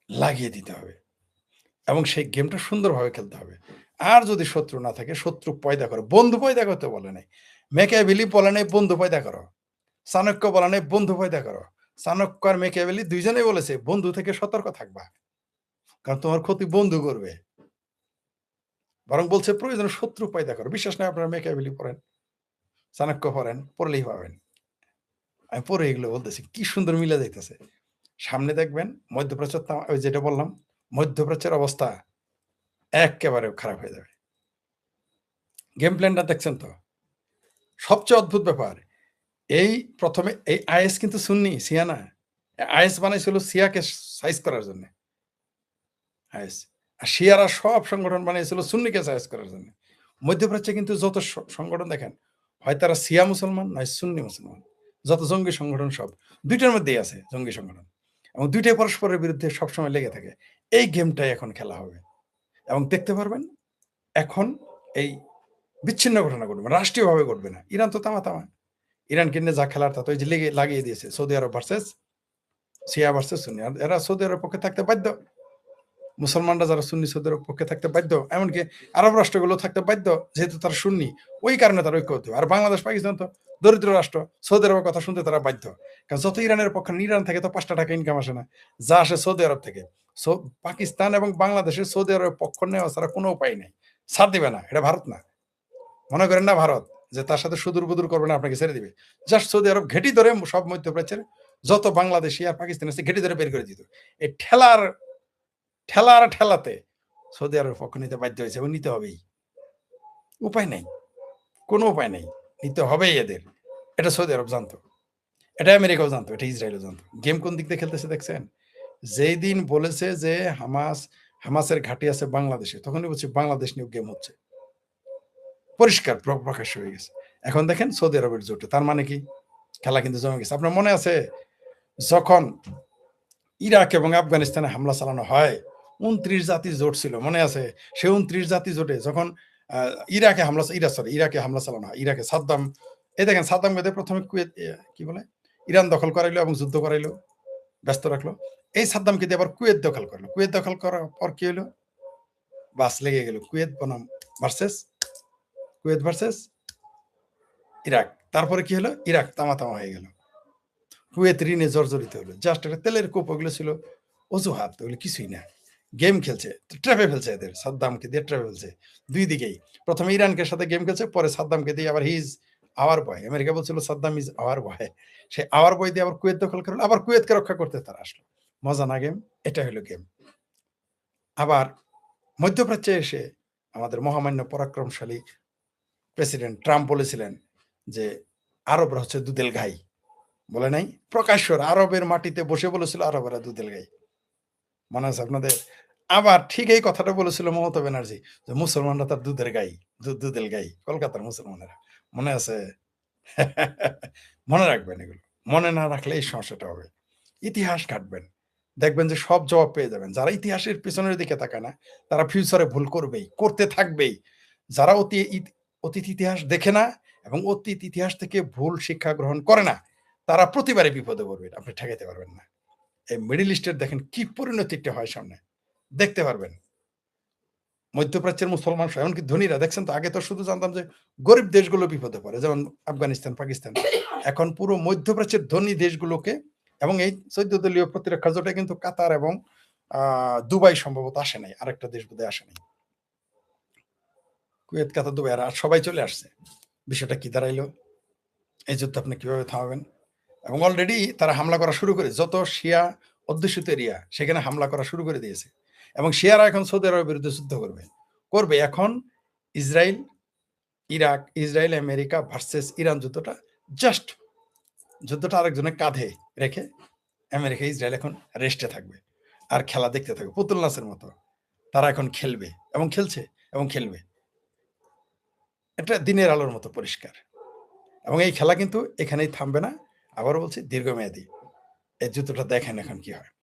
E: লাগিয়ে দিতে হবে এবং সেই গেমটা সুন্দরভাবে খেলতে হবে। আর যদি শত্রু না থাকে, শত্রু পয়দা করো, বন্ধু পয়দা করতে বলে নাই। ম্যাকিয়াভেলি বলে নাই বন্ধু পয়দা করো, চাণক্য বলে নাই বন্ধু পয়দা করো। চাণক্য আর ম্যাকিয়াভেলি দুইজনেই বলেছে বন্ধু থেকে সতর্ক থাকবা, কারণ তোমার ক্ষতি বন্ধু করবে। বরং বলছে প্রয়োজনে শত্রু পয়দা করো। বিশ্বাস নাই আপনারা ম্যাকিয়াভেলি পড়েন, চাণক্য পড়েন, পড়লেই পাবেন। আমি পরে এগুলো বলতেছি, কি সুন্দর মিলে যাইতেছে। সামনে দেখবেন মধ্যপ্রাচ্য, ওই যেটা বললাম, মধ্যপ্রাচ্যের অবস্থা একেবারে খারাপ হয়ে যাবে। গেম প্ল্যানটা দেখছেন তো? সবচেয়ে অদ্ভুত ব্যাপার, এই প্রথমে এই আইএস কিন্তু সুন্নি, সিয়া না। আইএস বানাইছিল সিয়াকে সাইজ করার জন্য, আইএস। আর শিয়ারা সব সংগঠন বানিয়েছিল সুন্নিকে সাইজ করার জন্য। মধ্যপ্রাচ্যে কিন্তু যত সংগঠন দেখেন, হয় তারা সিয়া মুসলমান নয় সুন্নি মুসলমান। যত জঙ্গি সংগঠন সব দুইটার মধ্যেই আছে, জঙ্গি সংগঠন, এবং দুইটাই পরস্পরের বিরুদ্ধে সবসময় লেগে থাকে। এই গেমটাই এখন খেলা হবে এবং দেখতে পারবেন এখন এই বিচ্ছিন্ন ঘটনা ঘটবে, রাষ্ট্রীয়ভাবে ঘটবে না। ইরান তো তামা তামা, ইরান কিনে যা খেলার তা তো ওই যে লাগিয়ে দিয়েছে সৌদি আরব ভার্সেস সিয়া ভার্সেস সুন্নি। এরা সৌদি আরবের পক্ষে থাকতে বাধ্য, মুসলমানরা যারা সুন্নি সৌদি আরবের পক্ষে থাকতে বাধ্য, এমনকি আরব রাষ্ট্রগুলো থাকতে বাধ্য, যেহেতু তারা সুন্নি, ওই কারণে তারা ঐক্য হতে। আর বাংলাদেশ পাকিস্তান তো দরিদ্র রাষ্ট্র, সৌদি আরবের কথা শুনতে তারা বাধ্য। কারণ যত ইরানের পক্ষে, ইরান থেকে তো 5টা টাকা ইনকাম আসে না, যা আসে সৌদি আরব থেকে। পাকিস্তান এবং বাংলাদেশের সৌদি আরবের পক্ষ নেওয়া ছাড়া কোনো উপায় নেই, ছাড় দিবে না। এটা ভারত না, মনে করেন না ভারত যে তার সাথে সুদূর বুদুর করবে না, আপনাকে ছেড়ে দিবে। জাস্ট সৌদি আরব ঘেটি ধরে সব মধ্যপ্রাচ্যের যত বাংলাদেশি আর পাকিস্তানি আছে ঘেটি ধরে বের করে দিত। এই ঠেলাতে সৌদি আরবের পক্ষ নিতে বাধ্য হয়েছে এবং নিতে হবেই, উপায় নেই, কোনো উপায় নেই, নিতে হবেই এদের। এটা সৌদি আরব জানতো, এটা আমেরিকাও জানতো, এটা ইসরায়েলও জানতো। গেম কোন দিক দিয়ে খেলতেছে দেখছেন? যেই দিন বলেছে যে হামাসের ঘাঁটি আছে বাংলাদেশে, তখনই বলছে বাংলাদেশ নিয়ে গেম হচ্ছে, পরিষ্কার প্রকাশ হয়ে গেছে। এখন দেখেন সৌদি আরবের জোটে, তার মানে কি খেলা কিন্তু জমে গেছে। আপনার মনে আছে যখন ইরাক এবং আফগানিস্তানে হামলা চালানো হয়, 29 জাতি জোট ছিল, মনে আছে? সে 29 জাতি জোটে যখন ইরাকে হামলা চালানো হয়, ইরাকে সাদ্দাম, এই দেখেন সাদ্দাম বেদে প্রথমে কুয়েত কি বলে ইরান দখল করাইলো এবং যুদ্ধ করাইলো, ব্যস্ত রাখলো। এই সাদ্দামকে দিয়ে আবার কুয়েত দখল করলো। কুয়েত দখল করার পর কি হলো? বাস লেগে গেল, কুয়েত ভার্সেস ইরাক। তারপরে কি হলো? ইরাক তামা হয়ে গেল, কুয়েত ঋণে জর্জরিত হলো। জাস্ট একটা তেলের কূপ, ওগুলো ছিল অজুহাত, ওগুলো কিছুই না। গেম খেলছে, ট্র্যাপে ফেলছে এদের, সাদ্দামকে দিয়ে ট্র্যাপে ফেলছে দুই দিকেই। প্রথমে ইরানকে সাথে গেম খেলছে, পরে সাদ্দামকে দিয়ে আবার আওয়ার বয়। আমেরিকা বলছিল সাদ্দাম ইজ আওয়ার বয়, সে আওয়ার বয় দিয়ে আবার কুয়েত দখল করলো, আবার কুয়েতকে রক্ষা করতে তারা আসলো। মজা না গেম? এটা হলো গেম। আবার মধ্যপ্রাচ্যে এসে আমাদের মহামান্য পরাক্রমশালী প্রেসিডেন্ট ট্রাম্প বলেছিলেন যে আরবরা হচ্ছে দুধেল গাই, বলে নাই? প্রকাশ্য আরবের মাটিতে বসে বলেছিল আরবেরা দুধেল গাই, মনে আছে আপনাদের? আবার ঠিক এই কথাটা বলেছিল মমতা ব্যানার্জি যে মুসলমানরা তার দুধের গাই, দুধেল গাই, কলকাতার মুসলমানেরা, মনে আছে? মনে রাখবেন এগুলো, মনে না রাখলে এই সমস্যাটা হবে। ইতিহাস ঘাটবেন, দেখবেন যে সব জবাব পেয়ে যাবেন। যারা ইতিহাসের পিছনের দিকে তাকায় না, তারা ফিউচারে ভুল করবেই, করতে থাকবেই। যারা অতীত ইতিহাস দেখে না এবং অতীত ইতিহাস থেকে ভুল শিক্ষা গ্রহণ করে না, তারা প্রতিবারে বিপদে পড়বেন, আপনি ঠেকাইতে পারবেন না। এই মিডল ইস্টের দেখেন কি পরিণতিটা হয় সামনে, দেখতে পারবেন। মধ্যপ্রাচ্যের মুসলমান এমনকি ধনীরা, দেখছেন তো? আগে তো শুধু জানতাম যে গরিব দেশগুলো বিপদে পড়ে, যেমন আফগানিস্তান, পাকিস্তান। এখন পুরো মধ্যপ্রাচ্যের ধনী দেশগুলোকে, এবং এই 14 দলীয় প্রতিরক্ষা জোটে কিন্তু কাতার এবং দুবাই সম্ভবত আসে নাই, আরেকটা দেশ বোধহয় আসে নাই, কুয়েত, কাতার, দুবাই, আর সবাই চলে আসছে। বিষয়টা কি দাঁড়াইলো? এই যুদ্ধ আপনি কিভাবে থামাবেন? এবং অলরেডি তারা হামলা করা শুরু করে, যত শিয়া অধ্যুষিত এরিয়া সেখানে হামলা করা শুরু করে দিয়েছে। এবং শিয়ারা এখন সৌদি আরবের বিরুদ্ধে যুদ্ধ করবে। এখন ইসরায়েল আমেরিকা ভার্সেস ইরান যুদ্ধটা জাস্ট যুদ্ধটা আরেকজনের কাঁধে রেখে আমেরিকা ইসরায়েল এখন রেস্টে থাকবে আর খেলা দেখতে থাকবে পুতুল নাচের মতো। তারা এখন খেলবে এবং খেলছে এবং খেলবে। এটা দিনের আলোর মতো পরিষ্কার। এবং এই খেলা কিন্তু এখানেই থামবে না, আবারও বলছি দীর্ঘমেয়াদী। এই যুদ্ধটা দেখেন এখন কি হয়।